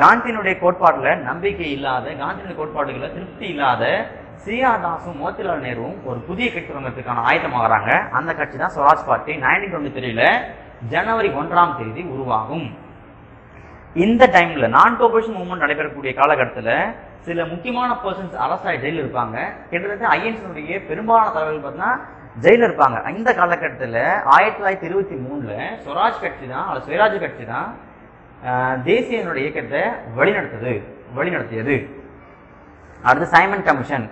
காந்தியினுடைய கோட்பாடுல நம்பிக்கை இல்லாத, காந்தியினுடைய கோட்பாடுகளை திருப்தி இல்லாத சி.ஆர். தாஸும் மோதிலால் நேருவும் ஒரு புதிய கட்சி தொடங்குறதுக்கான ஆயத்தமாகறாங்க. அந்த கட்சி தான் ஸ்வராஜ் பார்ட்டி. 1923 ஜனவரி 1ஆம் தேதி உருவாகும். இந்த டைம்ல நான் கோஆபரேஷன் மூவ்மெண்ட் நடைபெறக்கூடிய காலகட்டத்தில் சில முக்கியமான பர்சன்ஸ் அரசாய் ஜெயில இருப்பாங்க. கிட்டத்தட்ட ஐஎன்சியுடைய பெரும்பாலான தலைவர்கள் பார்த்தீங்கன்னா ஜெயில இருப்பாங்க. இந்த காலகட்டத்தில் 1923 ஸ்வராஜ் கட்சி தான், அல்லது சுயராஜ்ய கட்சி தான் தேசிய இயக்கத்தை வழிநடத்தியது. அடுத்து சைமன் கமிஷன்.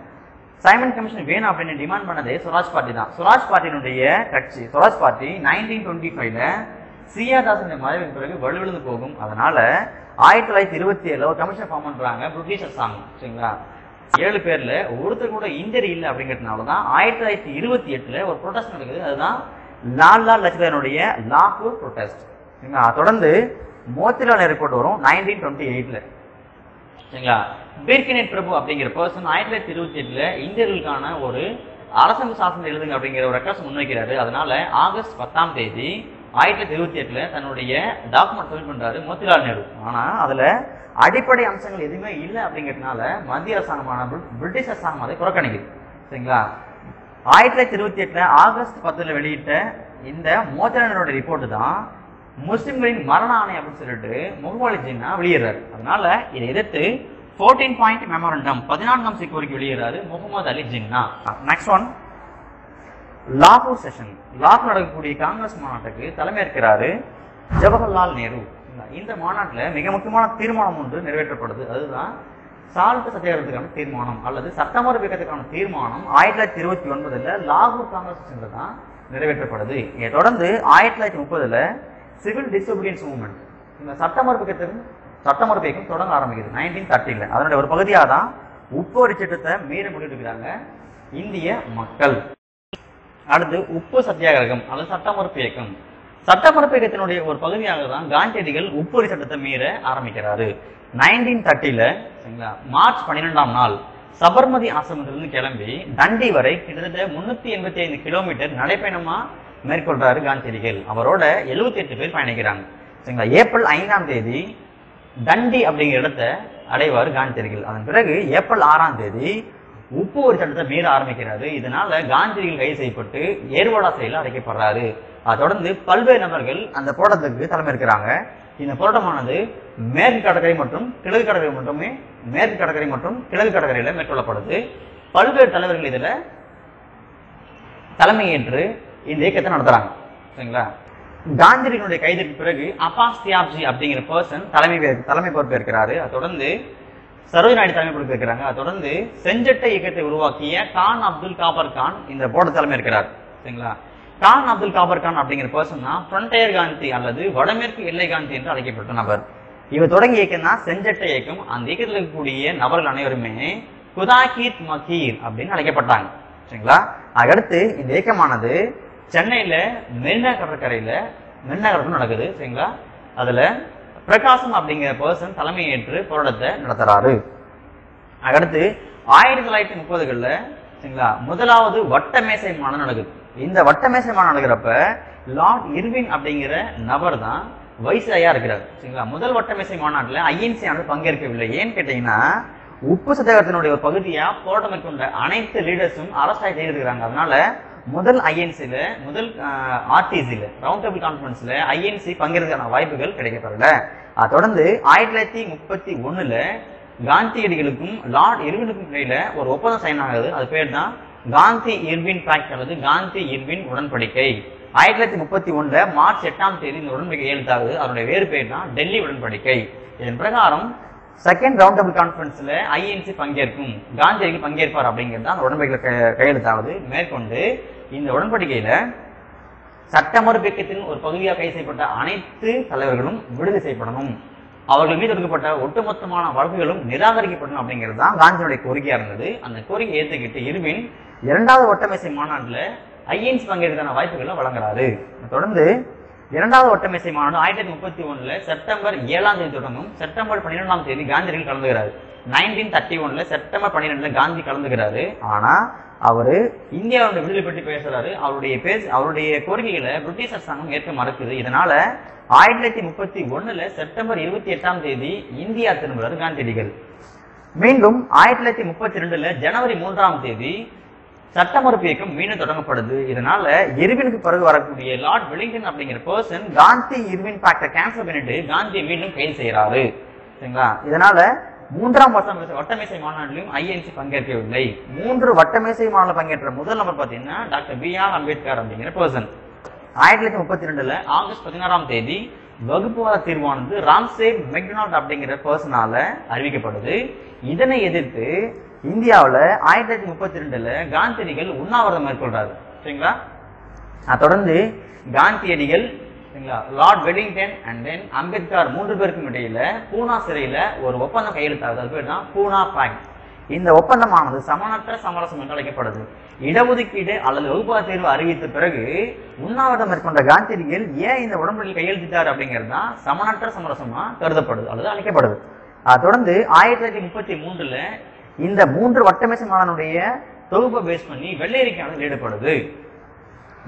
சைமன் கமிஷன் வேணும் அப்படின்னு டிமாண்ட் பண்ணதே ஸ்வராஜ் பார்ட்டி தான். ஸ்வராஜ் பார்ட்டியினுடைய கட்சி ஸ்வராஜ் பார்ட்டி 1925 சி.ஆர். தாஸின் மறைவின் பிறகு வலுவிழந்து போகும். அதனால 1927 ஒரு கமிஷன் ஃபார்ம் பண்றாங்க பிரிட்டிஷ் அரசாங்கம். சரிங்களா. 7 பேர்ல ஒருத்தர் கூட இன்ஜரி இல்லை அப்படிங்கிறதுனாலதான் 1928 ஒரு ப்ரொடெஸ்ட் நடக்குது. அதுதான் லால் லஜ்பதியினுடைய லாகூர் ப்ரொடெஸ்ட். சரிங்களா. தொடர்ந்து மோதிலால் நேரு ரிப்போர்ட் வரும் 1928. சரிங்களா. பீர்கனெட் பிரபு அப்படிங்கிற பர்சன் 1928 இந்தியர்களுக்கான ஒரு அரசமைப்பு சாசனம் எழுதுங்க அப்படிங்கிற ஒரு ரெக்வஸ்ட் முன்வைக்கிறாரு. அதனால ஆகஸ்ட் 10ஆம் தேதி 1928 தன்னுடைய டாக்குமெண்ட் சப்மிட் பண்றாரு மோதிலால் நேரு. ஆனா அதுல அடிப்படை அம்சங்கள் எதுவுமே இல்லை அப்படிங்கிறதுனால மத்திய அரசாங்கமான பிரிட்டிஷ் அரசாங்கம் அதை புறக்கணிக்குது. சரிங்களா. 1928 ஆகஸ்ட் 10 வெளியிட்ட இந்த மோதிலால் நேருடைய ரிப்போர்ட் தான் முஸ்லிம்களின் மரண ஆணை அப்படின்னு சொல்லிட்டு முகமது அலி ஜின்னா வெளியிடுறாரு. அதனால இதை எதிர்த்து 14 பாயிண்ட் மெமோரண்டம் 14ஆம் கோரிக்கை வெளியிடுறாரு முகமது அலி ஜின்னா. நெக்ஸ்ட் ஒன் லாகூர் செஷன். லாகூர் நடக்கக்கூடிய காங்கிரஸ் மாநாட்டுக்கு தலைமையேற்கிறாரு ஜவஹர்லால் நேரு. இந்த மாநாட்டில் மிக முக்கியமான தீர்மானம் ஒன்று நிறைவேற்றப்படுது. அதுதான் சால்ட் சத்தியாகிரகத்துக்கான தீர்மானம் அல்லது சட்டமறுப்பு இயக்கத்துக்கான தீர்மானம் 1929 லாகூர் காங்கிரஸ் செஷன்ல தான் நிறைவேற்றப்படுது. இதை தொடர்ந்து 1930 சிவில் டிசோபீடியன்ஸ் மூவ்மெண்ட், இந்த சட்டமறுப்பு இயக்கம் தொடங்க ஆரம்பிக்குது 1930. அதனுடைய ஒரு பகுதியாக தான் உப்பு வரி சட்டத்தை மீற முடிவெடுக்கிறாங்க இந்திய மக்கள். அடுத்து உப்பு சத்தியாகிரகம் அல்லது சட்டமறுப்பு இயக்கம். சட்டமறுப்பு இயக்கத்தினுடைய ஒரு பகுதியாக தான் காந்தியடிகள் உப்பு வரி சட்டத்தை மீற ஆரம்பிக்கிறாரு. 1930 மார்ச் 12ஆம் நாள் சபர்மதி ஆசிரமத்திலிருந்து கிளம்பி தண்டி வரை கிட்டத்தட்ட 385 கிலோமீட்டர் நடைப்பயணமா மேற்கொள்றாரு காந்தியடிகள். அவரோட 78 பேர் பயணிக்கிறாங்க. சரிங்களா. ஏப்ரல் 5ஆம் தேதி தண்டி அப்படிங்கிற இடத்தை அடைவார் காந்தியடிகள். அதன் பிறகு ஏப்ரல் 6ஆம் தேதி உப்பு ஒரு சட்டத்தை மீற ஆரம்பிக்கிறாரு. இதனால காந்தியடிகள் கைது செய்யப்பட்டு ஏர்வாடா சிறையில் அடைக்கப்படுறாரு. அதை தொடர்ந்து பல்வேறு நபர்கள் அந்த போராட்டத்துக்கு தலைமை இருக்கிறாங்க. இந்த போராட்டமானது மேற்கு கடற்கரை மற்றும் கிழக்கு கடற்கரை மட்டுமே மேற்கு கடற்கரை மற்றும் கிழக்கு கடற்கரையில மேற்கொள்ளப்படுது. பல்வேறு தலைவர்கள் இதுல தலைமையேற்று இந்த இயக்கத்தை நடத்துறாங்க. சரிங்களா? காந்தியினுடைய கைதுக்கு பிறகு அப்பாஸ் தியாப்ஜி அப்படிங்கிற பர்சன் தலைமை பொறுப்பேற்கிறாரு. அதை தொடர்ந்து சரோஜினி நாயுடு தலைமை பொறுப்பேற்கிறாங்க. அதை தொடர்ந்து செஞ்சட்டை இயக்கத்தை உருவாக்கிய கான் அப்துல் காபர் கான் இந்த போர்டு தலைமை இருக்கிறார். சரிங்களா? கான் அப்துல் காபர் கான் அப்படிங்கிற பர்சன் தான் ஃப்ரண்டயர் காந்தி அல்லது வடமேற்கு எல்லை காந்தி என்று அழைக்கப்பட்ட நபர். இவர் தொடங்கிய இயக்கம் தான் செஞ்சட்டை இயக்கம். அந்த இயக்கத்தில் இருக்கக்கூடிய நபர்கள் அனைவருமே குதாகீத் மக்கீர் அப்படின்னு அழைக்கப்பட்டாங்க. சரிங்களா? அதுக்கடுத்து இந்த இயக்கமானது சென்னையில மெரினா கடற்கரையில நடக்குது. சரிங்களா? அதுல பிரகாசம் அப்படிங்கிற பர்சன் தலைமை ஏற்று போராட்டத்தை நடத்துறாரு. அதுக்கடுத்து 1930களில் சரிங்களா முதலாவது வட்டமேசை மாநாடு நடக்குது. இந்த வட்டமேசை மாநாடு நடக்கிறப்ப லார்ட் இர்வின் அப்படிங்கிற நபர் தான் வைஸ்ராயா இருக்கிறார். சரிங்களா? முதல் வட்டமேசை மாநாட்டில் ஐஎன்சி ஆனது பங்கேற்கவில்லை. ஏன்னு கேட்டீங்கன்னா உப்பு சத்தியாகிரகத்தினுடைய ஒரு பகுதியா போராட்டம் மேற்கொண்ட அனைத்து லீடர்ஸும் அரஸ்ட் ஆகி செய்திருக்கிறாங்க. அதனால முதல் ஐஎன்சில முதல் ஆர்டிசில ரவுண்ட் டேபிள் கான்ஃபரன்ஸ்ல ஐஎன்சி பங்கேற்கான வாய்ப்புகள் கிடைக்கப்படல. அதை தொடர்ந்து 1931ல காந்தியடிகளுக்கும் லார்ட் இர்வினுக்கும் இடையில ஒரு ஒப்பந்தம் சைன் ஆகுது. அது பேர் தான் காந்தி இர்வின் பேக்ட் அல்லது காந்தி இர்வின் உடன்படிக்கை. 1931ல மார்ச் 8ஆம் தேதி இந்த உடன்படிக்கை கையெழுத்தாகுது. அதனுடைய வேறு பேர் தான் டெல்லி உடன்படிக்கை. இதன் பிரகாரம் செகண்ட் ரவுண்ட் டேபிள் கான்ஃபரன்ஸ்ல ஐஎன்சி பங்கேற்கும், காந்தியடிகள் பங்கேற்பார் அப்படிங்கிறது அந்த உடன்படிக்கையில கையெழுத்தாவது. மேற்கொண்டு இந்த உடன்படிக்கையில சட்ட மறுப்பு இயக்கத்தின் ஒரு பகுதியாக கைது செய்யப்பட்ட அனைத்து தலைவர்களும் விடுதலை செய்யப்படணும், அவர்கள் மீது எடுக்கப்பட்ட ஒட்டுமொத்தமான வழக்குகளும் நிராகரிக்கப்படணும் அப்படிங்கிறது தான் காந்தியுடைய கோரிக்கையா இருந்தது. அந்த கோரிக்கை ஏற்றுக்கிட்டு இர்வின் 2வது ஒட்டமேசை மாநாட்டில் ஐஎன்சி பங்கேற்கான வாய்ப்புகளை வழங்குறாரு. தொடர்ந்து 2வது ஒட்டமேசை மாநாடு 1931ல செப்டம்பர் 7ஆம் தேதி தொடங்கும். செப்டம்பர் 12ஆம் தேதி காந்தியடிகள் கலந்துகிறாரு. 1931ல செப்டம்பர் 12ல காந்தி கலந்துகிறாரு. ஆனா அவரு இந்தியாவோட விடுதலை பற்றி பேசுறாரு. அவருடைய கோரிக்கைகளை பிரிட்டிஷ் அரசாங்கம் ஏற்க மறுக்குது. இதனால 1931ல செப்டம்பர் 28ஆம் தேதி இந்தியா திரும்புறாரு காந்தியடிகள். மீண்டும் 1932ல ஜனவரி 3ஆம் தேதி சட்ட மறுப்பு இயக்கம் மீண்டும் தொடங்கப்படுது. இதனால இர்வினுக்கு பிறகு வரக்கூடிய லார்ட் வெலிங்டன் அப்படிங்கிற பர்சன் காந்தி இர்வின் பேக்டை கேன்சல் பண்ணிட்டு காந்தியை மீண்டும் கைது செய்யறாரு. சரிங்களா? இதனால 3ஆம் வட்டமேசை மாநாட்டிலும் ஐஎன்சி பங்கேற்கவில்லை. 3 வட்டமேசை மாநாட்டில் பங்கேற்ற முதல் நபர் பாத்தீங்கன்னா டாக்டர் B.R. அம்பேத்கர் அப்படிங்கிற பர்சன். 1932ல ஆகஸ்ட் 16ஆம் தேதி வகுப்புவாத தீர்வானது ராம்சே மெக்டொனால்ட் அப்படிங்கிற பர்சனால அறிவிக்கப்படுது. இதனை எதிர்த்து இந்தியாவில் 1932ல காந்தியடிகள் உண்ணாவிரதம் மேற்கொள்றாரு. சரிங்களா? தொடர்ந்து காந்தியடிகள் Lord Wellington and then Ambedkar 3 பேருக்கும் இடையில பூனா சிறையில ஒரு ஒப்பந்தம் கையெழுத்தாகுது. அது பேர் தான் பூனா பேக்ட். இந்த ஒப்பந்தமானது சமனற்ற சமரசம் என்று அழைக்கப்படுது. இடஒதுக்கீடு அல்லது வகுப்பாத தேர்வு அறிவித்த பிறகு உண்ணாவிரதம் மேற்கொண்ட காந்தியடிகள் ஏன் இந்த உடன்படிக்கையில் கையெழுத்திட்டார் அப்படிங்கிறது தான் சமனற்ற சமரசமா கருதப்படுது அல்லது அழைக்கப்படுது. தொடர்ந்து 1933ல இந்த 3 வட்டமேசை மாநாடுடைய தொகுப்பை பேஸ் பண்ணி வெள்ளையறிக்கையானது வெளியிடப்படுது.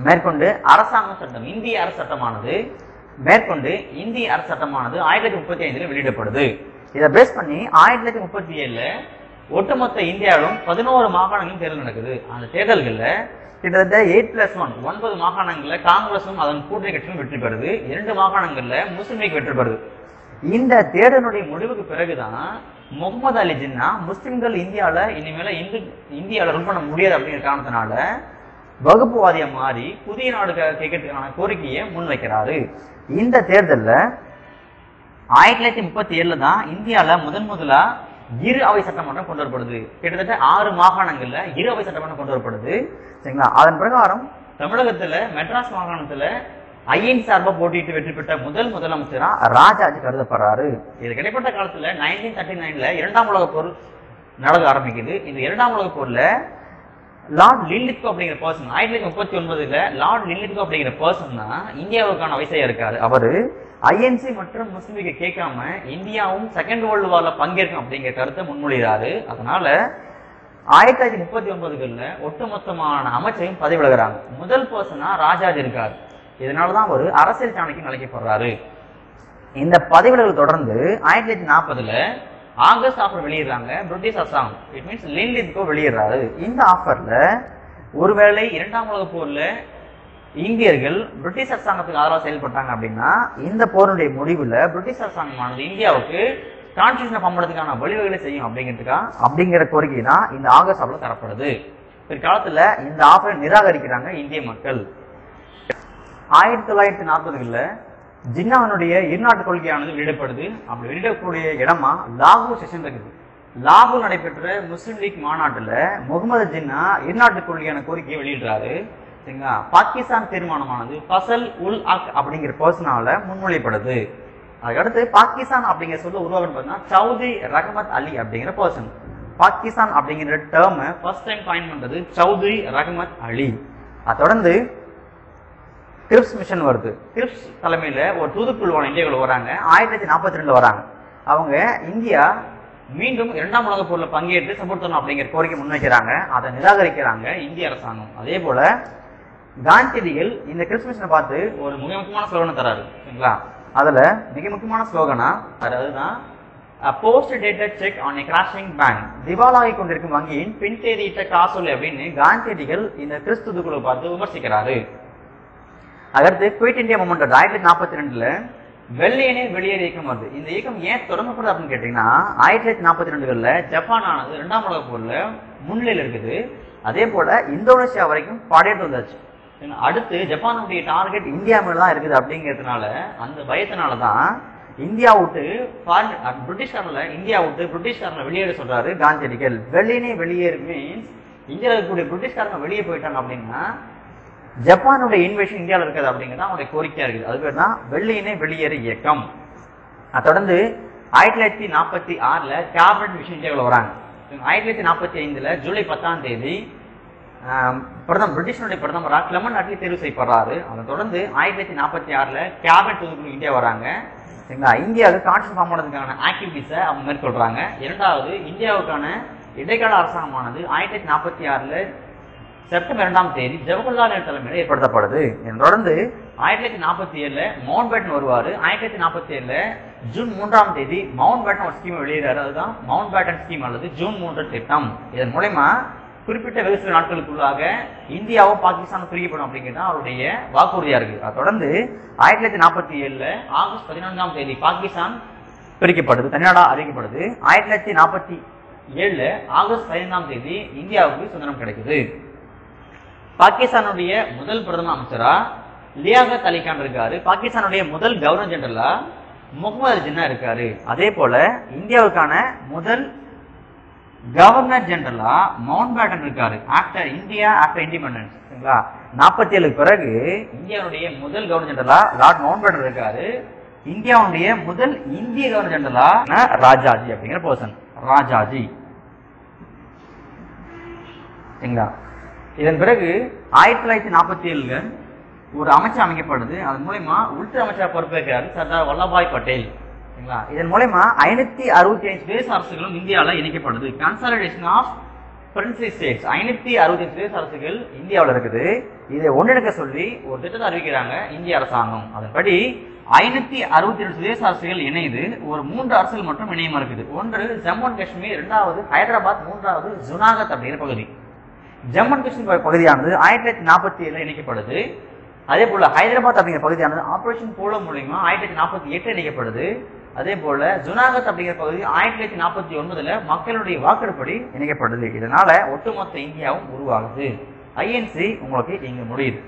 மேற்கொண்டு அரசாங்க சட்டம் இந்திய அரசு சட்டமானது 1935ல வெளியிடப்படுது. இதை பேஸ் பண்ணி 1937ல ஒட்டுமொத்த இந்தியாவிலும் 11 மாகாணங்களும் தேர்தல் நடக்குது. அந்த தேர்தல்கள்ல கிட்டத்தட்ட 8+1 9 மாகாணங்கள்ல காங்கிரசும் அதன் கூட்டணி கட்சியும் வெற்றி பெறுது. 2 மாகாணங்கள்ல முஸ்லிம் லீக் வெற்றி பெறுது. இந்த தேர்தலுடைய முடிவுக்கு பிறகுதான் முகமது அலி ஜின்னா முஸ்லிம்கள் இந்தியாவில இனிமேல இந்தியாவில ரூல் பண்ண முடியாது அப்படிங்கிற காரணத்தினால வகுப்புவாதியா மாறி புதிய நாடு கேட்கறதுக்கான கோரிக்கையை முன்வைக்கிறாரு. இந்த தேர்தல்ல 1937ல தான் இந்தியாவில முதலா இரு அவை சட்டமன்றம் கொண்டு வரப்படுது. கிட்டத்தட்ட 6 மாகாணங்கள்ல இரு அவை சட்டமன்றம் கொண்டு வரப்படுது. சரிங்களா? அதன் பிரகாரம் தமிழகத்துல மெட்ராஸ் மாகாணத்துல ஐஎன் சார்பா போட்டிட்டு வெற்றி பெற்ற முதலமைச்சரா ராஜாஜி கருதப்படுறாரு. இது கிடைப்பட்ட காலத்துல 1939ல 2ஆம் உலக போர் நடக்க ஆரம்பிக்குது. இந்த 2ஆம் உலக போர்ல லார்ட் லின்லித்கோ அப்படிங்கிற பர்சன் 1939ல லார்ட் லின்லித்கோ அப்படிங்கிற பர்சன் தான் இந்தியாவுக்கான வைசையா இருக்காரு. அவரு ஐஎன்சி மற்றும் முஸ்லிம் லீக் கேட்காம இந்தியாவும் செகண்ட் வேர்ல்டு வார்ல பங்கேற்கும் அப்படிங்கிற கருத்தை முன்மொழிகிறாரு. அதனால 1939ல ஒட்டுமொத்தமான அமைச்சரையும் பதவி விலகுறாங்க. முதல் பர்சனா ராஜாஜி இருக்காரு. இதனாலதான் ஒரு அரசியல் சாணக்கியம் அழைக்கப்படுறாரு. இந்த பதவி விலகல் தொடர்ந்து 1940ல ஆகஸ்ட் ஆஃபர் வெளியிடுறாங்க பிரிட்டிஷ் அரசாங்கம். இட் மீன்ஸ் லின்லித்கோ வெளியிடுறாரு. இந்த ஆஃபர்ல ஒருவேளை 2ஆம் உலக போர்ல இந்தியர்கள் பிரிட்டிஷ் அரசாங்கத்துக்கு ஆதரவாக செயல்பட்டாங்க அப்படின்னா இந்த போருடைய முடிவுல பிரிட்டிஷ் அரசாங்கமானது இந்தியாவுக்கு கான்ஸ்டிடியூஷன் ஃபார்ம் பண்ணுறதுக்கான வழிவகைகளை செய்யும் அப்படிங்கிற கோரிக்கை தான் இந்த ஆகஸ்ட் ஆஃப்ல தரப்படுது. பிற்காலத்துல இந்த ஆஃபரை நிராகரிக்கிறாங்க இந்திய மக்கள். 1940களில் ஜின்னாவினுடைய இருநாட்டு கொள்கையானது வெளியிடப்படுது. அப்படி வெளியிடக்கூடிய இடமா லாகூர் செஷன் இருக்குது. லாகூர் நடைபெற்ற முஸ்லிம் லீக் மாநாட்டுல முகமது ஜின்னா இருநாட்டு கொள்கையான கோரிக்கையை வெளியிடுறாரு. சரிங்களா? பாகிஸ்தான் தீர்மானமானது ஃபசல் உல் அக் அப்படிங்கிற பர்சனால முன்மொழியப்படுது. அதுக்கடுத்து பாகிஸ்தான் அப்படிங்கிற சொல்ல உருவாக்கம் பார்த்தீங்கன்னா சௌத்ரி ரஹமத் அலி அப்படிங்கிற பர்சன். பாகிஸ்தான் அப்படிங்கிற டேர்ம் ஃபர்ஸ்ட் டைம் காயின் பண்றது சௌத்ரி ரஹமத் அலி. அதை தொடர்ந்து கிரிப்ஸ் மிஷன் வருது. கிரிப்ஸ் தலைமையில ஒரு தூதுக்குழுவான இந்தியாவில் வராங்க. 1942 வராங்க. அவங்க இந்தியா மீண்டும் 2ஆம் உலக போர்ல பங்கேற்று சப்போர்ட் பண்ணணும் அப்படிங்கிற கோரிக்கை முன்வைக்கிறாங்க. அதை நிராகரிக்கிறாங்க இந்திய அரசாங்கம். அதே போல காந்தியடிகள் இந்த கிரிப்ஸ் மிஷனை பார்த்து ஒரு மிக முக்கியமான ஸ்லோகனை தராரு. சரிங்களா? அதுல மிக முக்கியமான ஸ்லோகனா அதுதான் post dated cheque on a crashing bank, திவாலாகி கொண்டிருக்கும் வங்கியின் பின்தேதியிட்ட காசோலை அப்படின்னு காந்தியடிகள் இந்த கிறிஸ்து தூதுக்குழுவை பார்த்து விமர்சிக்கிறாரு. அடுத்து குயிட் இந்தியா மூவ்மெண்ட் 1942ல வெள்ளையனே வெளியேறு இயக்கம் வருது. இந்த இயக்கம் ஏன் தொடங்கப்படுது அப்படின்னு கேட்டீங்கன்னா 1942களில் ஜப்பான் ஆனது 2ஆம் உலக போர்ல முன்னிலையில் இருக்குது. அதே போல இந்தோனேஷியா வரைக்கும் படையெடுத்து வந்தாச்சு. அடுத்து ஜப்பானுடைய டார்கெட் இந்தியா மேல தான் இருக்குது அப்படிங்கிறதுனால அந்த பயத்தினாலதான் இந்தியா விட்டு பிரிட்டிஷ்காரன்ல இந்தியா விட்டு பிரிட்டிஷ்காரனை வெளியேற சொல்றாரு காந்தியடிகள். வெள்ளையனே வெளியேறு மீன்ஸ் இந்தியாவில் இருக்கக்கூடிய பிரிட்டிஷ்காரங்க வெளியே போயிட்டாங்க அப்படின்னா ஜப்பானுடைய இன்வேஷன் இந்தியாவில் இருக்காது அப்படிங்கிறது அவங்களுடைய கோரிக்கையா இருக்குது. அது பேர் தான் வெள்ளையனே வெளியேறு இயக்கம். அதை தொடர்ந்து 1946ல கேபினட் மிஷன் இந்தியாவில் வராங்க. 1945ல ஜூலை 10ஆம் தேதி பிரிட்டிஷனுடைய பிரதமரா கிளமன் அட்லி தேர்வு செய்யப்படுறாரு. அதை தொடர்ந்து 1946ல கேபினட் தூதுக்குழு இந்தியா வராங்க. சரிங்களா? இந்தியாவுக்கு கான்ஸ்டிடியூஷன் ஃபார்ம் பண்ணுறதுக்கான ஆக்டிவிட்டிஸை அவங்க மேற்கொள்றாங்க. இரண்டாவது இந்தியாவுக்கான இடைக்கால அரசாங்கமானது 1946ல செப்டம்பர் 2ஆம் தேதி ஜவஹர்லால் நேரு தலைமையில் ஏற்படுத்தப்படுது. தொடர்ந்து 1947ல மவுண்ட் பேட்டன் வருவாரு. 1947ல ஜூன் 3ஆம் தேதி மவுண்ட் பேட்டன் ஒரு ஸ்கீம் வெளியிடுறாரு. அதுதான் மவுண்ட் பேட்டன் ஸ்கீம் அல்லது ஜூன் 3 திட்டம். இதன் மூலமா குறிப்பிட்ட வெகு சில நாட்களுக்குள்ளாக இந்தியாவும் பாகிஸ்தானும் பிரிக்கப்படும் அப்படிங்கிறது அவருடைய வாக்குறுதியா இருக்கு. அதை தொடர்ந்து 1947ல ஆகஸ்ட் 14ஆம் தேதி பாகிஸ்தான் பிரிக்கப்படுது, தனிநாடா அறிவிக்கப்படுது. 1947ல ஆகஸ்ட் 15ஆம் தேதி இந்தியாவுக்கு சுதந்திரம் கிடைக்குது. பாகிஸ்தானுடைய முதல் பிரதம அமைச்சரா லியாகத் அலி கான் இருக்காரு. பாகிஸ்தானுடைய முதல் கவர்னர் ஜெனரலா முகமது ஜின்னா இருக்காரு. அதே போல இந்தியாவுக்கான முதல் கவர்னர் ஜெனரலா மவுண்ட் பேட்டன் இருக்காரு. After independence. சரிங்களா? 47க்கு பிறகு இந்தியாவுடைய முதல் கவர்னர் ஜெனரலா லார்ட் மவுண்ட் பேட்டன் இருக்காரு. இந்தியாவுடைய முதல் இந்திய கவர்னர் ஜெனரலா ராஜாஜி அப்படிங்கிற பர்சன், ராஜாஜி. சரிங்களா? இதன் பிறகு 1947ல ஒரு அமைச்சர் அமைக்கப்படுது. அதன் மூலமா உள்துறை அமைச்சர் பொறுப்பேற்கிறார் சர்தார் வல்லபாய் பட்டேல். சரிங்களா? இதன் மூலமா 565 தேச அரசுகளும் இந்தியாவில் இணைக்கப்படுது. Consolidation of princely states. 565 தேச அரசுகள் இந்தியாவில் இருக்குது. இதை ஒன்றிணைக்க சொல்லி ஒரு திட்டத்தை அறிவிக்கிறாங்க இந்திய அரசாங்கம். அதன்படி 562 தேச அரசுகள் இணைந்து ஒரு 3 அரசுகள் மட்டும் இணையமா இருக்குது. ஒன்று ஜம்மு அண்ட் காஷ்மீர், இரண்டாவது ஹைதராபாத், மூன்றாவது ஜுனாகத் அப்படிங்கிற பகுதி. ஜம்மு அண்ட் காஷ்மீர் பகுதியானது 1947ல இணைக்கப்படுது. அதே போல ஹைதராபாத் அப்படிங்கிற பகுதியானது ஆபரேஷன் போலோ மூலமா 1948 இணைக்கப்படுது. அதே போல ஜுனாகத் அப்படிங்கிற பகுதி 1949ல மக்களுடைய வாக்கெடுப்படி இணைக்கப்படுது. இதனால ஒட்டுமொத்த இந்தியாவும் உருவாகுது. ஐஎன்சி உங்களுக்கு இங்க முடியுது.